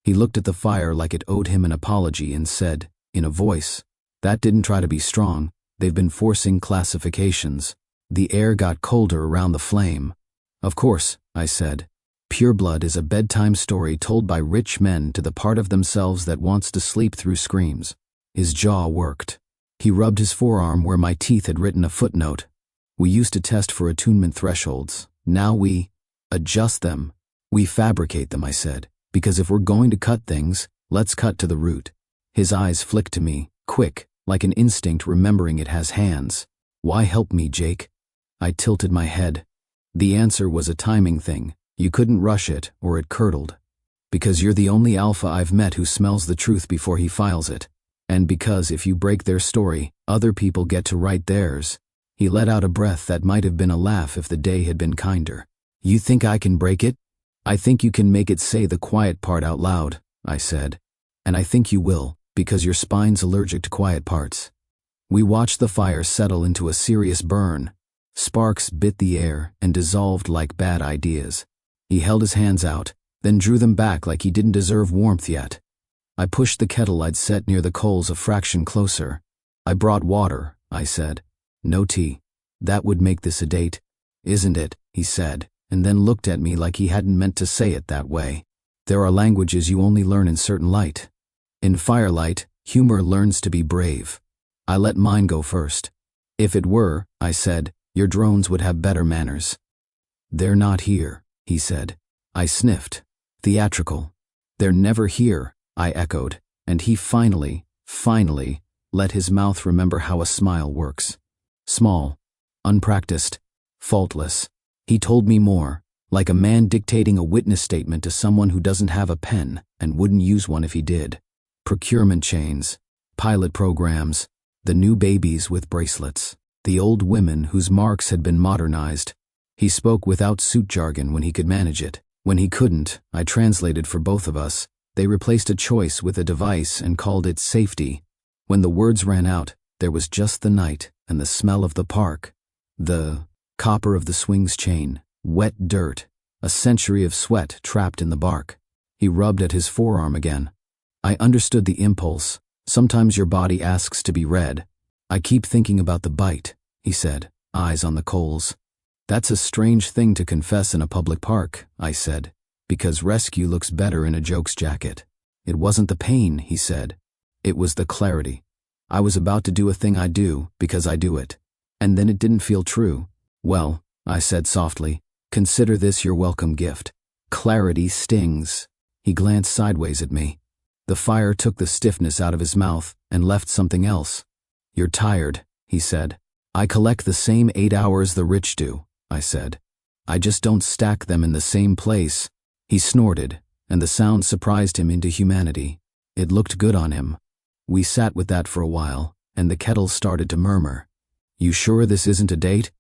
He looked at the fire like it owed him an apology and said, in a voice that didn't try to be strong, "They've been forcing classifications." The air got colder around the flame. "Of course," I said. "Pureblood is a bedtime story told by rich men to the part of themselves that wants to sleep through screams." His jaw worked. He rubbed his forearm where my teeth had written a footnote. "We used to test for attunement thresholds. Now we adjust them. We fabricate them," I said, "because if we're going to cut things, let's cut to the root." His eyes flicked to me, quick, like an instinct remembering it has hands. "Why help me, Jake?" I tilted my head. The answer was a timing thing. You couldn't rush it, or it curdled. "Because you're the only alpha I've met who smells the truth before he files it. And because if you break their story, other people get to write theirs." He let out a breath that might have been a laugh if the day had been kinder. "You think I can break it?" "I think you can make it say the quiet part out loud," I said. "And I think you will, because your spine's allergic to quiet parts." We watched the fire settle into a serious burn. Sparks bit the air and dissolved like bad ideas. He held his hands out, then drew them back like he didn't deserve warmth yet. I pushed the kettle I'd set near the coals a fraction closer. "I brought water," I said. "No tea. That would make this a date." "Isn't it?" he said, and then looked at me like he hadn't meant to say it that way. "There are languages you only learn in certain light. In firelight, humor learns to be brave." I let mine go first. "If it were," I said, "your drones would have better manners." "They're not here," he said. I sniffed. Theatrical. "They're never here," I echoed, and he finally, let his mouth remember how a smile works. Small, unpracticed, faultless. He told me more, like a man dictating a witness statement to someone who doesn't have a pen and wouldn't use one if he did. Procurement chains, pilot programs, the new babies with bracelets, the old women whose marks had been modernized. He spoke without suit jargon when he could manage it. When he couldn't, I translated for both of us. They replaced a choice with a device and called it safety. When the words ran out, there was just the night and the smell of the park. The copper of the swing's chain, wet dirt, a century of sweat trapped in the bark. He rubbed at his forearm again. I understood the impulse. Sometimes your body asks to be read. "I keep thinking about the bite," he said, eyes on the coals. "That's a strange thing to confess in a public park," I said, "because rescue looks better in a joke's jacket." "It wasn't the pain," he said. "It was the clarity. I was about to do a thing I do because I do it. And then it didn't feel true." "Well," I said softly, "consider this your welcome gift. Clarity stings." He glanced sideways at me. The fire took the stiffness out of his mouth and left something else. "You're tired," he said. "I collect the same 8 hours the rich do," I said. "I just don't stack them in the same place." He snorted, and the sound surprised him into humanity. It looked good on him. We sat with that for a while, and the kettle started to murmur. "You sure this isn't a date?"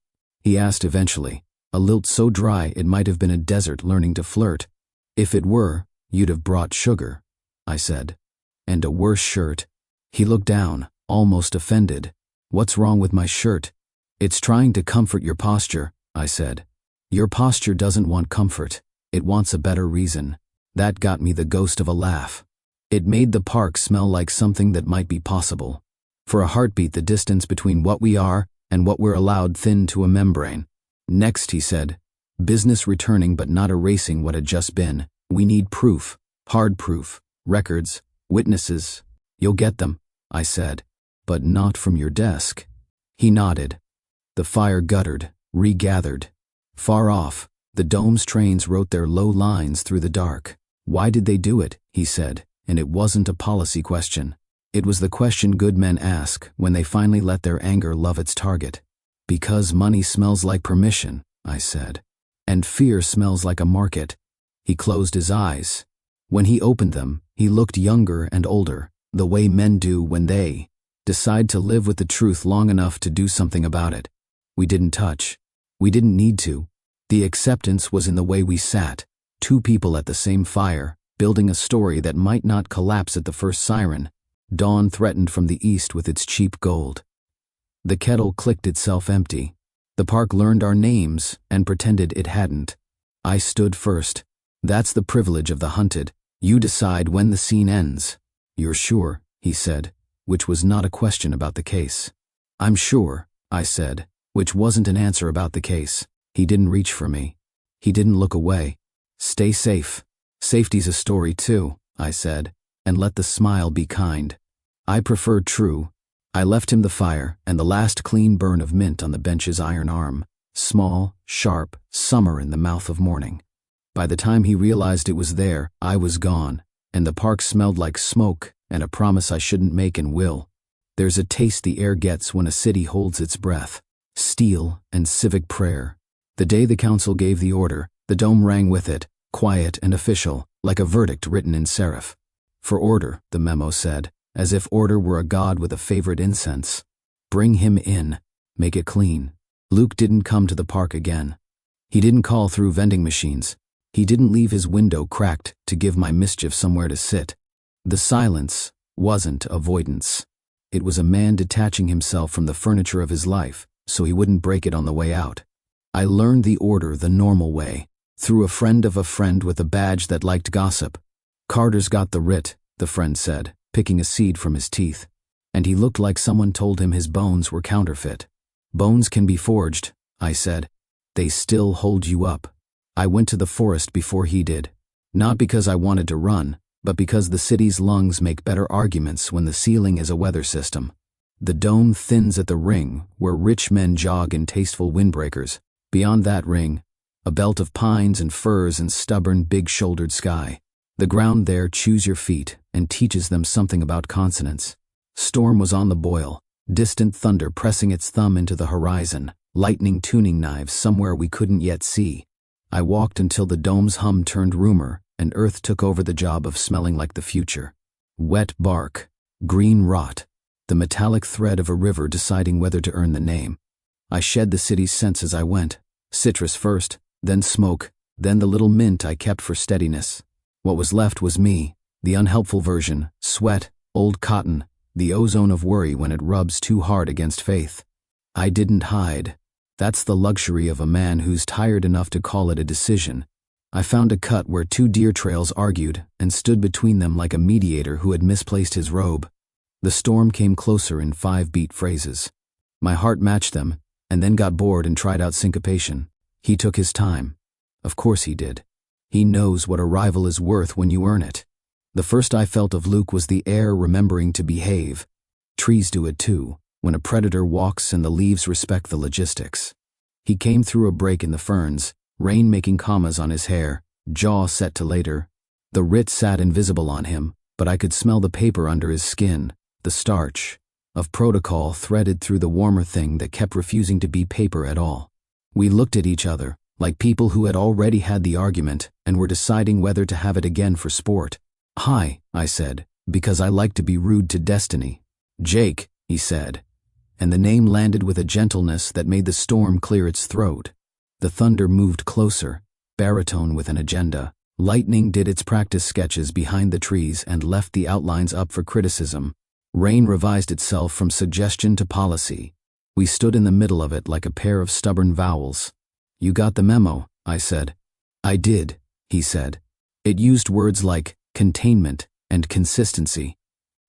he asked eventually, a lilt so dry it might have been a desert learning to flirt. "If it were, you'd have brought sugar," I said. "And a worse shirt." He looked down, almost offended. "What's wrong with my shirt?" "It's trying to comfort your posture," I said. "Your posture doesn't want comfort. It wants a better reason." That got me the ghost of a laugh. It made the park smell like something that might be possible. For a heartbeat, the distance between what we are and what we're allowed thinned to a membrane. "Next," he said, "business returning but not erasing what had just been. We need proof, hard proof, records, witnesses." "You'll get them," I said, "but not from your desk." He nodded. The fire guttered, regathered. Far off, the dome's trains wrote their low lines through the dark. "Why did they do it?" he said, and it wasn't a policy question. It was the question good men ask when they finally let their anger love its target. "Because money smells like permission," I said, "and fear smells like a market." He closed his eyes. When he opened them, he looked younger and older, the way men do when they decide to live with the truth long enough to do something about it. We didn't touch. We didn't need to. The acceptance was in the way we sat, two people at the same fire, building a story that might not collapse at the first siren. Dawn threatened from the east with its cheap gold. The kettle clicked itself empty. The park learned our names and pretended it hadn't. I stood first. "That's the privilege of the hunted. You decide when the scene ends." "You're sure?" he said, which was not a question about the case. "I'm sure," I said, which wasn't an answer about the case. He didn't reach for me. He didn't look away. "Stay safe. Safety's a story too," I said, and let the smile be kind. I preferred true. I left him the fire and the last clean burn of mint on the bench's iron arm. Small, sharp, summer in the mouth of morning. By the time he realized it was there, I was gone, and the park smelled like smoke and a promise I shouldn't make and will. There's a taste the air gets when a city holds its breath. Steel and civic prayer. The day the council gave the order, the dome rang with it, quiet and official, like a verdict written in serif. "For order," the memo said, as if order were a god with a favorite incense. "Bring him in. Make it clean." Luke didn't come to the park again. He didn't call through vending machines. He didn't leave his window cracked to give my mischief somewhere to sit. The silence wasn't avoidance. It was a man detaching himself from the furniture of his life so he wouldn't break it on the way out. I learned the order the normal way, through a friend of a friend with a badge that liked gossip. "Carter's got the writ," the friend said, picking a seed from his teeth. And he looked like someone told him his bones were counterfeit. "Bones can be forged," I said. "They still hold you up." I went to the forest before he did. Not because I wanted to run, but because the city's lungs make better arguments when the ceiling is a weather system. The dome thins at the ring, where rich men jog in tasteful windbreakers. Beyond that ring, A belt of pines and firs and stubborn, big-shouldered sky. The ground there chews your feet and teaches them something about consonants. Storm was on the boil, distant thunder pressing its thumb into the horizon, lightning tuning knives somewhere we couldn't yet see. I walked until the dome's hum turned rumor, and earth took over the job of smelling like the future. Wet bark, green rot, the metallic thread of a river deciding whether to earn the name. I shed the city's scents as I went. Citrus first, then smoke, then the little mint I kept for steadiness. What was left was me, the unhelpful version, sweat, old cotton, the ozone of worry when it rubs too hard against faith. I didn't hide. That's the luxury of a man who's tired enough to call it a decision. I found a cut where two deer trails argued and stood between them like a mediator who had misplaced his robe. The storm came closer in 5-beat phrases. My heart matched them, and then got bored and tried out syncopation. He took his time. Of course he did. He knows what a rival is worth when you earn it. The first I felt of Luke was the air remembering to behave. Trees do it too, when a predator walks and the leaves respect the logistics. He came through a break in the ferns, rain making commas on his hair, jaw set to later. The writ sat invisible on him, but I could smell the paper under his skin, the starch of protocol threaded through the warmer thing that kept refusing to be paper at all. We looked at each other, like people who had already had the argument and were deciding whether to have it again for sport. "Hi," I said, because I like to be rude to destiny. "Jake," he said, and the name landed with a gentleness that made the storm clear its throat. The thunder moved closer, baritone with an agenda. Lightning did its practice sketches behind the trees and left the outlines up for criticism. Rain revised itself from suggestion to policy. We stood in the middle of it like a pair of stubborn vowels. "You got the memo," I said. "I did," he said. It used words like containment and consistency.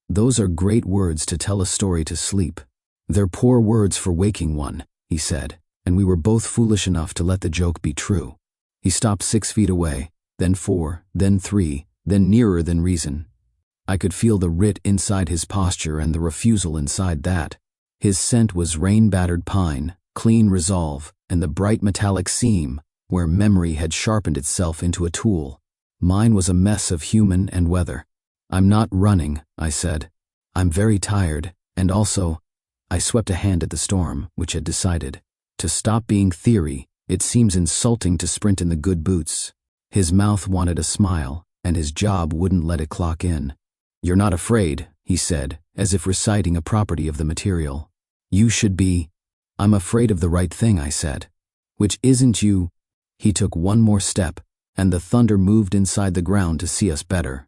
Those are great words to tell a story to sleep. They're poor words for waking one, he said, and we were both foolish enough to let the joke be true. He stopped 6 feet away, then 4, then 3, then nearer than reason. I could feel the writ inside his posture and the refusal inside that. His scent was rain-battered pine, clean resolve, and the bright metallic seam where memory had sharpened itself into a tool. Mine was a mess of human and weather. "I'm not running," I said. "I'm very tired, and also—" I swept a hand at the storm, which had decided. To stop being theory, it seems insulting to sprint in the good boots. His mouth wanted a smile, and his job wouldn't let it clock in. "You're not afraid," he said, as if reciting a property of the material. "You should be." "I'm afraid of the right thing," I said. "Which isn't you." He took one more step, and the thunder moved inside the ground to see us better.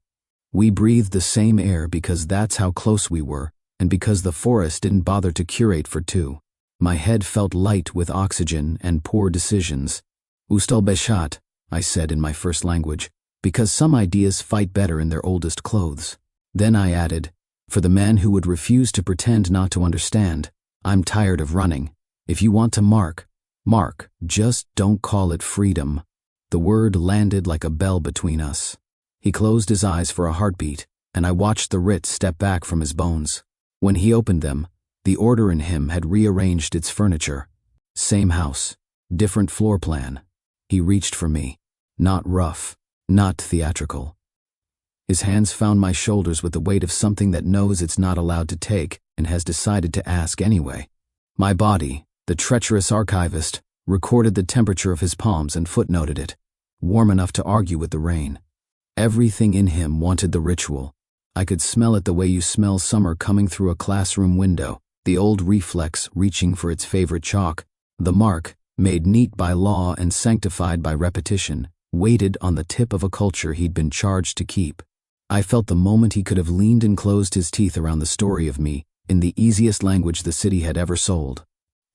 We breathed the same air because that's how close we were, and because the forest didn't bother to curate for two. My head felt light with oxygen and poor decisions. "Ustal beshat," I said in my first language, because some ideas fight better in their oldest clothes. Then I added, for the man who would refuse to pretend not to understand, "I'm tired of running. If you want to mark, just don't call it freedom." The word landed like a bell between us. He closed his eyes for a heartbeat, and I watched the writ step back from his bones. When he opened them, the order in him had rearranged its furniture. Same house, different floor plan. He reached for me. Not rough, not theatrical. His hands found my shoulders with the weight of something that knows it's not allowed to take and has decided to ask anyway. My body, the treacherous archivist, recorded the temperature of his palms and footnoted it, warm enough to argue with the rain. Everything in him wanted the ritual. I could smell it the way you smell summer coming through a classroom window, the old reflex reaching for its favorite chalk, the mark, made neat by law and sanctified by repetition, waited on the tip of a culture he'd been charged to keep. I felt the moment he could have leaned and closed his teeth around the story of me in the easiest language the city had ever sold.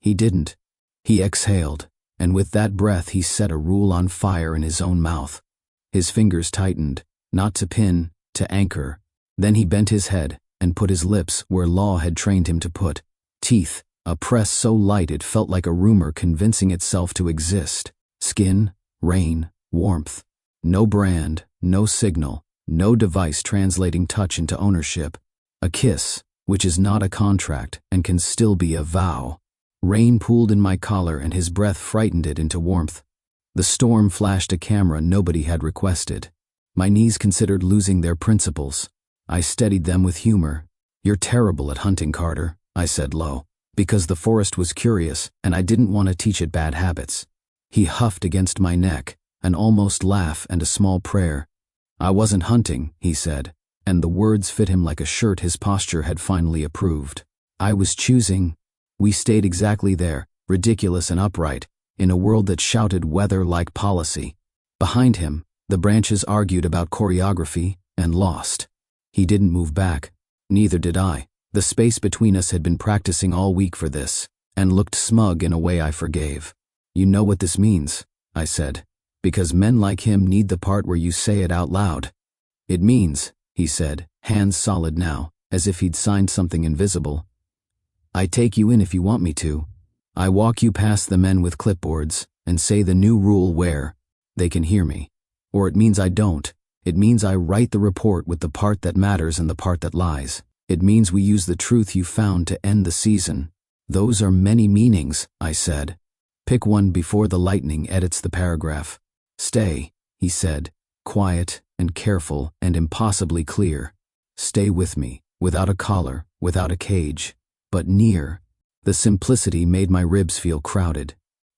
He didn't. He exhaled, and with that breath he set a rule on fire in his own mouth. His fingers tightened, not to pin, to anchor. Then he bent his head and put his lips where law had trained him to put. Teeth, a press so light it felt like a rumor convincing itself to exist. Skin, rain, warmth. No brand, no signal, no device translating touch into ownership. A kiss, which is not a contract and can still be a vow. Rain pooled in my collar and his breath frightened it into warmth. The storm flashed a camera nobody had requested. My knees considered losing their principles. I steadied them with humor. "You're terrible at hunting, Carter," I said low, because the forest was curious and I didn't want to teach it bad habits. He huffed against my neck, an almost laugh and a small prayer. "I wasn't hunting," he said, and the words fit him like a shirt his posture had finally approved. "I was choosing." We stayed exactly there, ridiculous and upright, in a world that shouted weather like policy. Behind him, the branches argued about choreography and lost. He didn't move back. Neither did I. The space between us had been practicing all week for this, and looked smug in a way I forgave. "You know what this means," I said, "because men like him need the part where you say it out loud." "It means," he said, hands solid now, as if he'd signed something invisible, "I take you in if you want me to. I walk you past the men with clipboards and say the new rule where they can hear me. Or it means I don't. It means I write the report with the part that matters and the part that lies. It means we use the truth you found to end the season." "Those are many meanings," I said. "Pick one before the lightning edits the paragraph." "Stay," he said, quiet and careful and impossibly clear. "Stay with me, without a collar, without a cage, but near." The simplicity made my ribs feel crowded.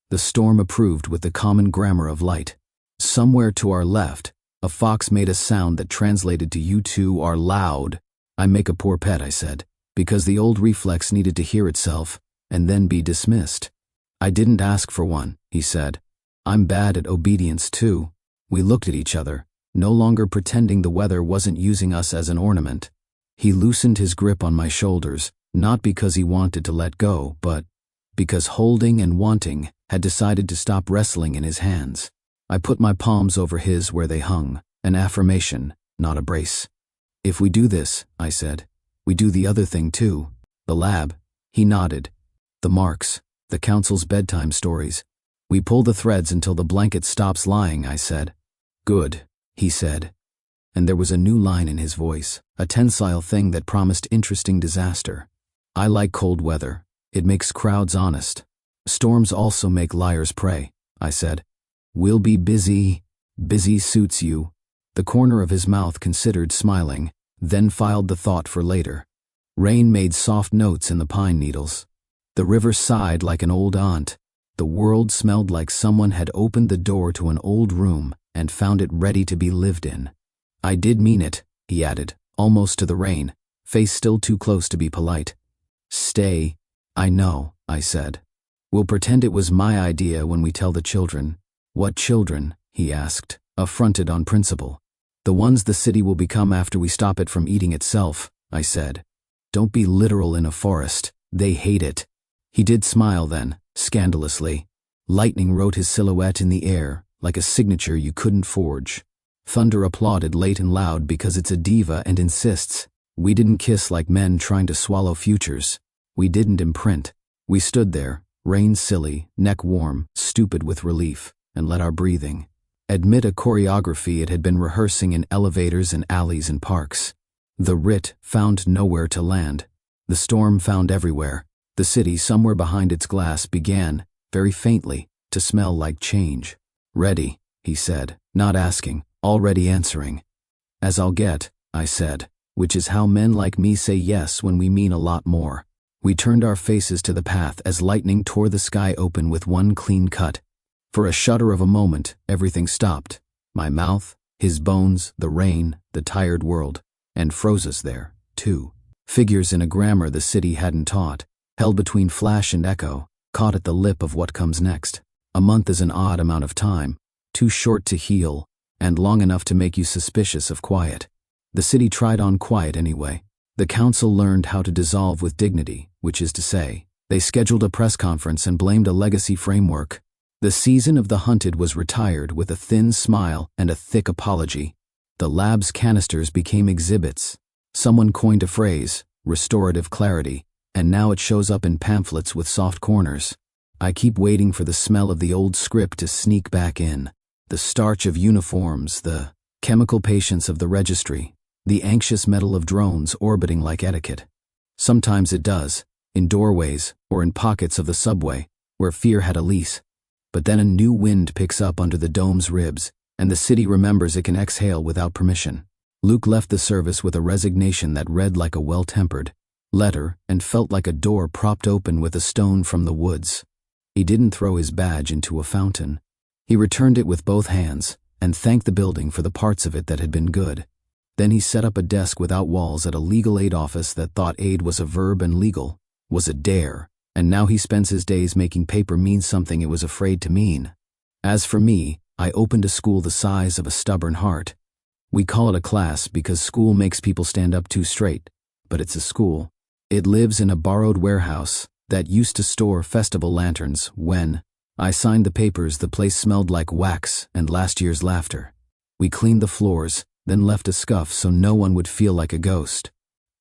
The storm approved with the common grammar of light. Somewhere to our left, a fox made a sound that translated to "You two are loud." "I make a poor pet," I said, because the old reflex needed to hear itself and then be dismissed. "I didn't ask for one," he said. "I'm bad at obedience too." We looked at each other, no longer pretending the weather wasn't using us as an ornament. He loosened his grip on my shoulders, not because he wanted to let go, but because holding and wanting had decided to stop wrestling in his hands. I put my palms over his where they hung, an affirmation, not a brace. "If we do this," I said, "we do the other thing too. The lab." He nodded. "The marks, the council's bedtime stories. We pull the threads until the blanket stops lying," I said. "Good," he said. And there was a new line in his voice, a tensile thing that promised interesting disaster. "I like cold weather. It makes crowds honest. Storms also make liars pray," I said. "We'll be busy." "Busy suits you." The corner of his mouth considered smiling, then filed the thought for later. Rain made soft notes in the pine needles. The river sighed like an old aunt. The world smelled like someone had opened the door to an old room and found it ready to be lived in. "I did mean it," he added, almost to the rain, face still too close to be polite. "Stay." "I know," I said. "We'll pretend it was my idea when we tell the children." "What children?" he asked, affronted on principle. "The ones the city will become after we stop it from eating itself," I said. "Don't be literal in a forest. They hate it." He did smile then, scandalously. Lightning wrote his silhouette in the air, like a signature you couldn't forge. Thunder applauded late and loud because it's a diva and insists. We didn't kiss like men trying to swallow futures. We didn't imprint. We stood there, rain silly, neck warm, stupid with relief, and let our breathing admit a choreography it had been rehearsing in elevators and alleys and parks. The writ found nowhere to land. The storm found everywhere. The city somewhere behind its glass began, very faintly, to smell like change. "Ready," he said, not asking, already answering. "As I'll get," I said, which is how men like me say yes when we mean a lot more. We turned our faces to the path as lightning tore the sky open with one clean cut. For a shudder of a moment, everything stopped. My mouth, his bones, the rain, the tired world, and froze us there, too. Figures in a grammar the city hadn't taught, held between flash and echo, caught at the lip of what comes next. A month is an odd amount of time, too short to heal, and long enough to make you suspicious of quiet. The city tried on quiet anyway. The council learned how to dissolve with dignity, which is to say, they scheduled a press conference and blamed a legacy framework. The season of the hunted was retired with a thin smile and a thick apology. The lab's canisters became exhibits. Someone coined a phrase, restorative clarity, and now it shows up in pamphlets with soft corners. I keep waiting for the smell of the old script to sneak back in. The starch of uniforms, the chemical patience of the registry, the anxious metal of drones orbiting like etiquette. Sometimes it does, in doorways or in pockets of the subway, where fear had a lease. But then a new wind picks up under the dome's ribs, and the city remembers it can exhale without permission. Luke left the service with a resignation that read like a well-tempered letter and felt like a door propped open with a stone from the woods. He didn't throw his badge into a fountain. He returned it with both hands and thanked the building for the parts of it that had been good. Then he set up a desk without walls at a legal aid office that thought aid was a verb and legal was a dare, and now he spends his days making paper mean something it was afraid to mean. As for me, I opened a school the size of a stubborn heart. We call it a class because school makes people stand up too straight, but it's a school. It lives in a borrowed warehouse that used to store festival lanterns. When I signed the papers, the place smelled like wax and last year's laughter. We cleaned the floors, then left a scuff so no one would feel like a ghost.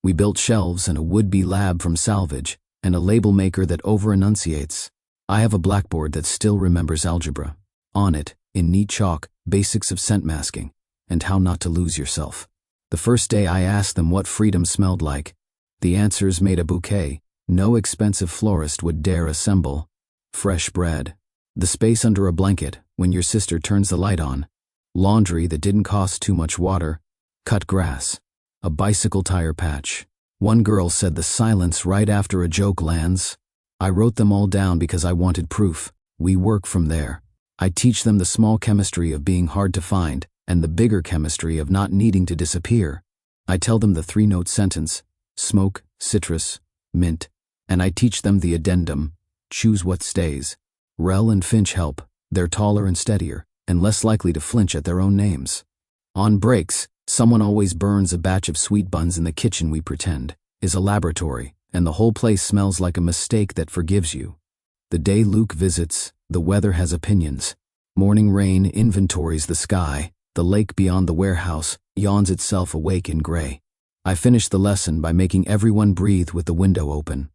We built shelves and a would-be lab from salvage and a label maker that over-enunciates. I have a blackboard that still remembers algebra. On it, in neat chalk, basics of scent masking and how not to lose yourself. The first day I asked them what freedom smelled like. The answers made a bouquet no expensive florist would dare assemble. Fresh bread. The space under a blanket when your sister turns the light on. Laundry that didn't cost too much water. Cut grass. A bicycle tire patch. One girl said the silence right after a joke lands. I wrote them all down because I wanted proof. We work from there. I teach them the small chemistry of being hard to find and the bigger chemistry of not needing to disappear. I tell them the 3-note sentence, smoke, citrus, mint, and I teach them the addendum, choose what stays. Rel and Finch help. They're taller and steadier and less likely to flinch at their own names. On breaks, someone always burns a batch of sweet buns in the kitchen we pretend is a laboratory, and the whole place smells like a mistake that forgives you. The day Luke visits, the weather has opinions. Morning rain inventories the sky. The lake beyond the warehouse yawns itself awake in gray. I finish the lesson by making everyone breathe with the window open.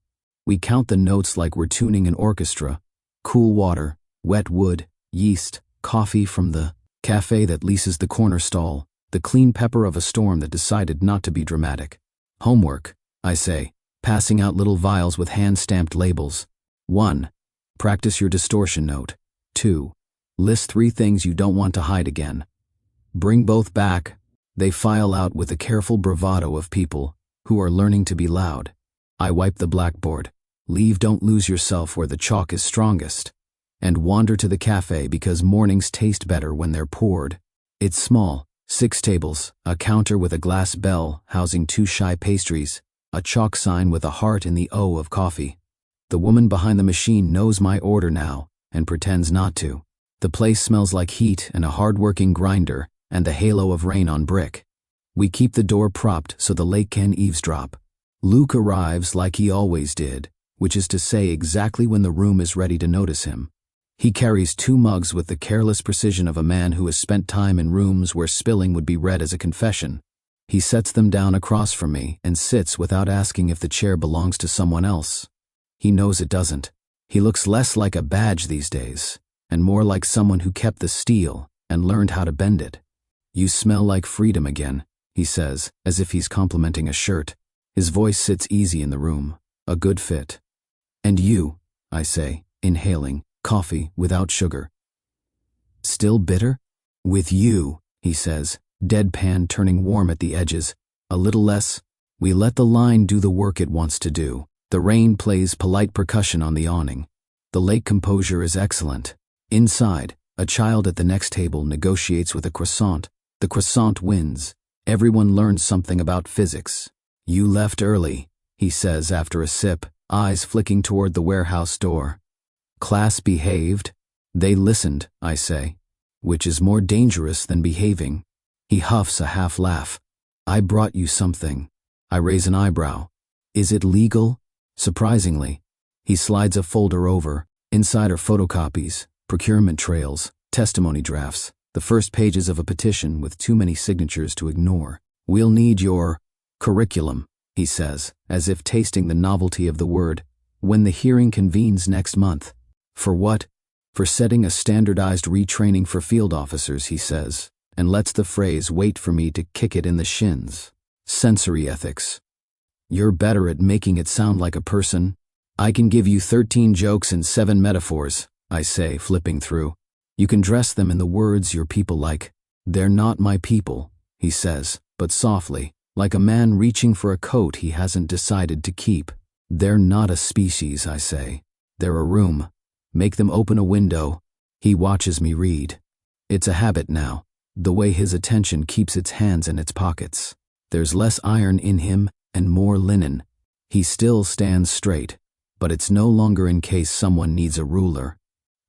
We count the notes like we're tuning an orchestra. Cool water, wet wood, yeast, coffee from the cafe that leases the corner stall, the clean pepper of a storm that decided not to be dramatic. Homework, I say, passing out little vials with hand-stamped labels. 1. Practice your distortion note. 2. List 3 things you don't want to hide again. Bring both back. They file out with the careful bravado of people who are learning to be loud. I wipe the blackboard. Leave don't lose yourself where the chalk is strongest. And wander to the cafe because mornings taste better when they're poured. It's small, 6 tables, a counter with a glass bell housing 2 shy pastries, a chalk sign with a heart in the O of coffee. The woman behind the machine knows my order now and pretends not to. The place smells like heat and a hard-working grinder and the halo of rain on brick. We keep the door propped so the lake can eavesdrop. Luke arrives like he always did, which is to say exactly when the room is ready to notice him. He carries 2 mugs with the careless precision of a man who has spent time in rooms where spilling would be read as a confession. He sets them down across from me and sits without asking if the chair belongs to someone else. He knows it doesn't. He looks less like a badge these days, and more like someone who kept the steel and learned how to bend it. You smell like freedom again, he says, as if he's complimenting a shirt. His voice sits easy in the room, a good fit. And you, I say, inhaling, coffee without sugar. Still bitter? With you, he says, deadpan turning warm at the edges. A little less. We let the line do the work it wants to do. The rain plays polite percussion on the awning. The lake composure is excellent. Inside, a child at the next table negotiates with a croissant. The croissant wins. Everyone learns something about physics. You left early, he says after a sip, eyes flicking toward the warehouse door. Class behaved. They listened, I say, which is more dangerous than behaving. He huffs a half laugh. I brought you something. I raise an eyebrow. Is it legal? Surprisingly. He slides a folder over. Inside are photocopies, procurement trails, testimony drafts, the first pages of a petition with too many signatures to ignore. We'll need your curriculum, he says, as if tasting the novelty of the word, when the hearing convenes next month. For what? For setting a standardized retraining for field officers, he says, and lets the phrase wait for me to kick it in the shins. Sensory ethics. You're better at making it sound like a person. I can give you 13 jokes and 7 metaphors. I say, flipping through. You can dress them in the words your people like. They're not my people, he says, but softly, like a man reaching for a coat he hasn't decided to keep. They're not a species, I say. They're a room. Make them open a window. He watches me read. It's a habit now, the way his attention keeps its hands in its pockets. There's less iron in him and more linen. He still stands straight, but it's no longer in case someone needs a ruler.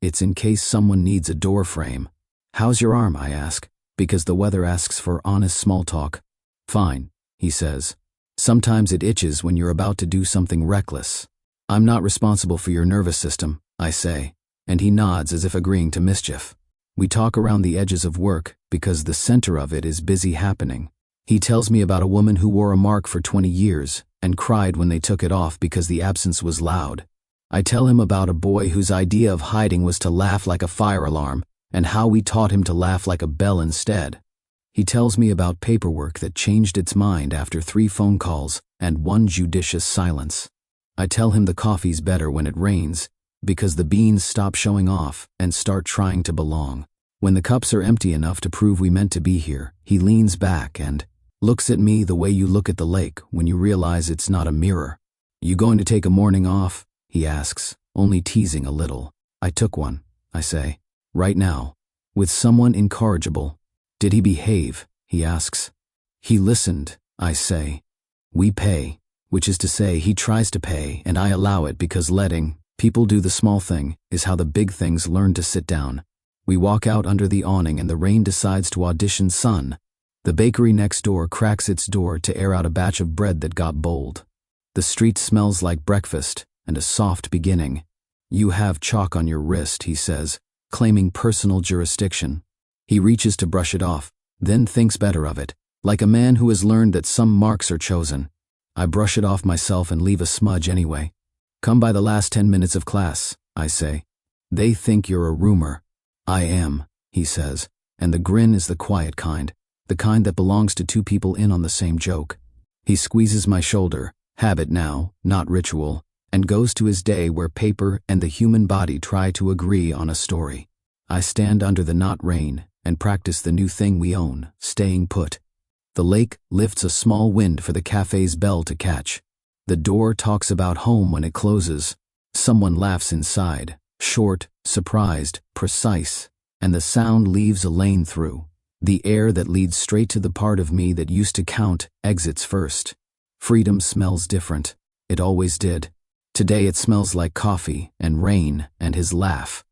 It's in case someone needs a door frame. How's your arm, I ask, because the weather asks for honest small talk. Fine, he says. Sometimes it itches when you're about to do something reckless. I'm not responsible for your nervous system, I say, and he nods as if agreeing to mischief. We talk around the edges of work because the center of it is busy happening. He tells me about a woman who wore a mark for 20 years and cried when they took it off because the absence was loud. I tell him about a boy whose idea of hiding was to laugh like a fire alarm and how we taught him to laugh like a bell instead. He tells me about paperwork that changed its mind after 3 phone calls and 1 judicious silence. I tell him the coffee's better when it rains because the beans stop showing off and start trying to belong. When the cups are empty enough to prove we meant to be here, he leans back and looks at me the way you look at the lake when you realize it's not a mirror. You going to take a morning off? He asks, only teasing a little. I took one, I say. Right now. With someone incorrigible. Did he behave? He asks. He listened, I say. We pay, which is to say he tries to pay and I allow it because letting people do the small thing is how the big things learn to sit down. We walk out under the awning and the rain decides to audition sun. The bakery next door cracks its door to air out a batch of bread that got bold. The street smells like breakfast and a soft beginning. You have chalk on your wrist, he says, claiming personal jurisdiction. He reaches to brush it off, then thinks better of it, like a man who has learned that some marks are chosen. I brush it off myself and leave a smudge anyway. Come by the last 10 minutes of class, I say. They think you're a rumor. I am, he says, and the grin is the quiet kind, the kind that belongs to 2 people in on the same joke. He squeezes my shoulder, habit now, not ritual, and goes to his day where paper and the human body try to agree on a story. I stand under the not rain and practice the new thing we own, staying put. The lake lifts a small wind for the cafe's bell to catch. The door talks about home when it closes. Someone laughs inside, short, surprised, precise, and the sound leaves a lane through. The air that leads straight to the part of me that used to count exits first. Freedom smells different. It always did. Today it smells like coffee and rain and his laugh.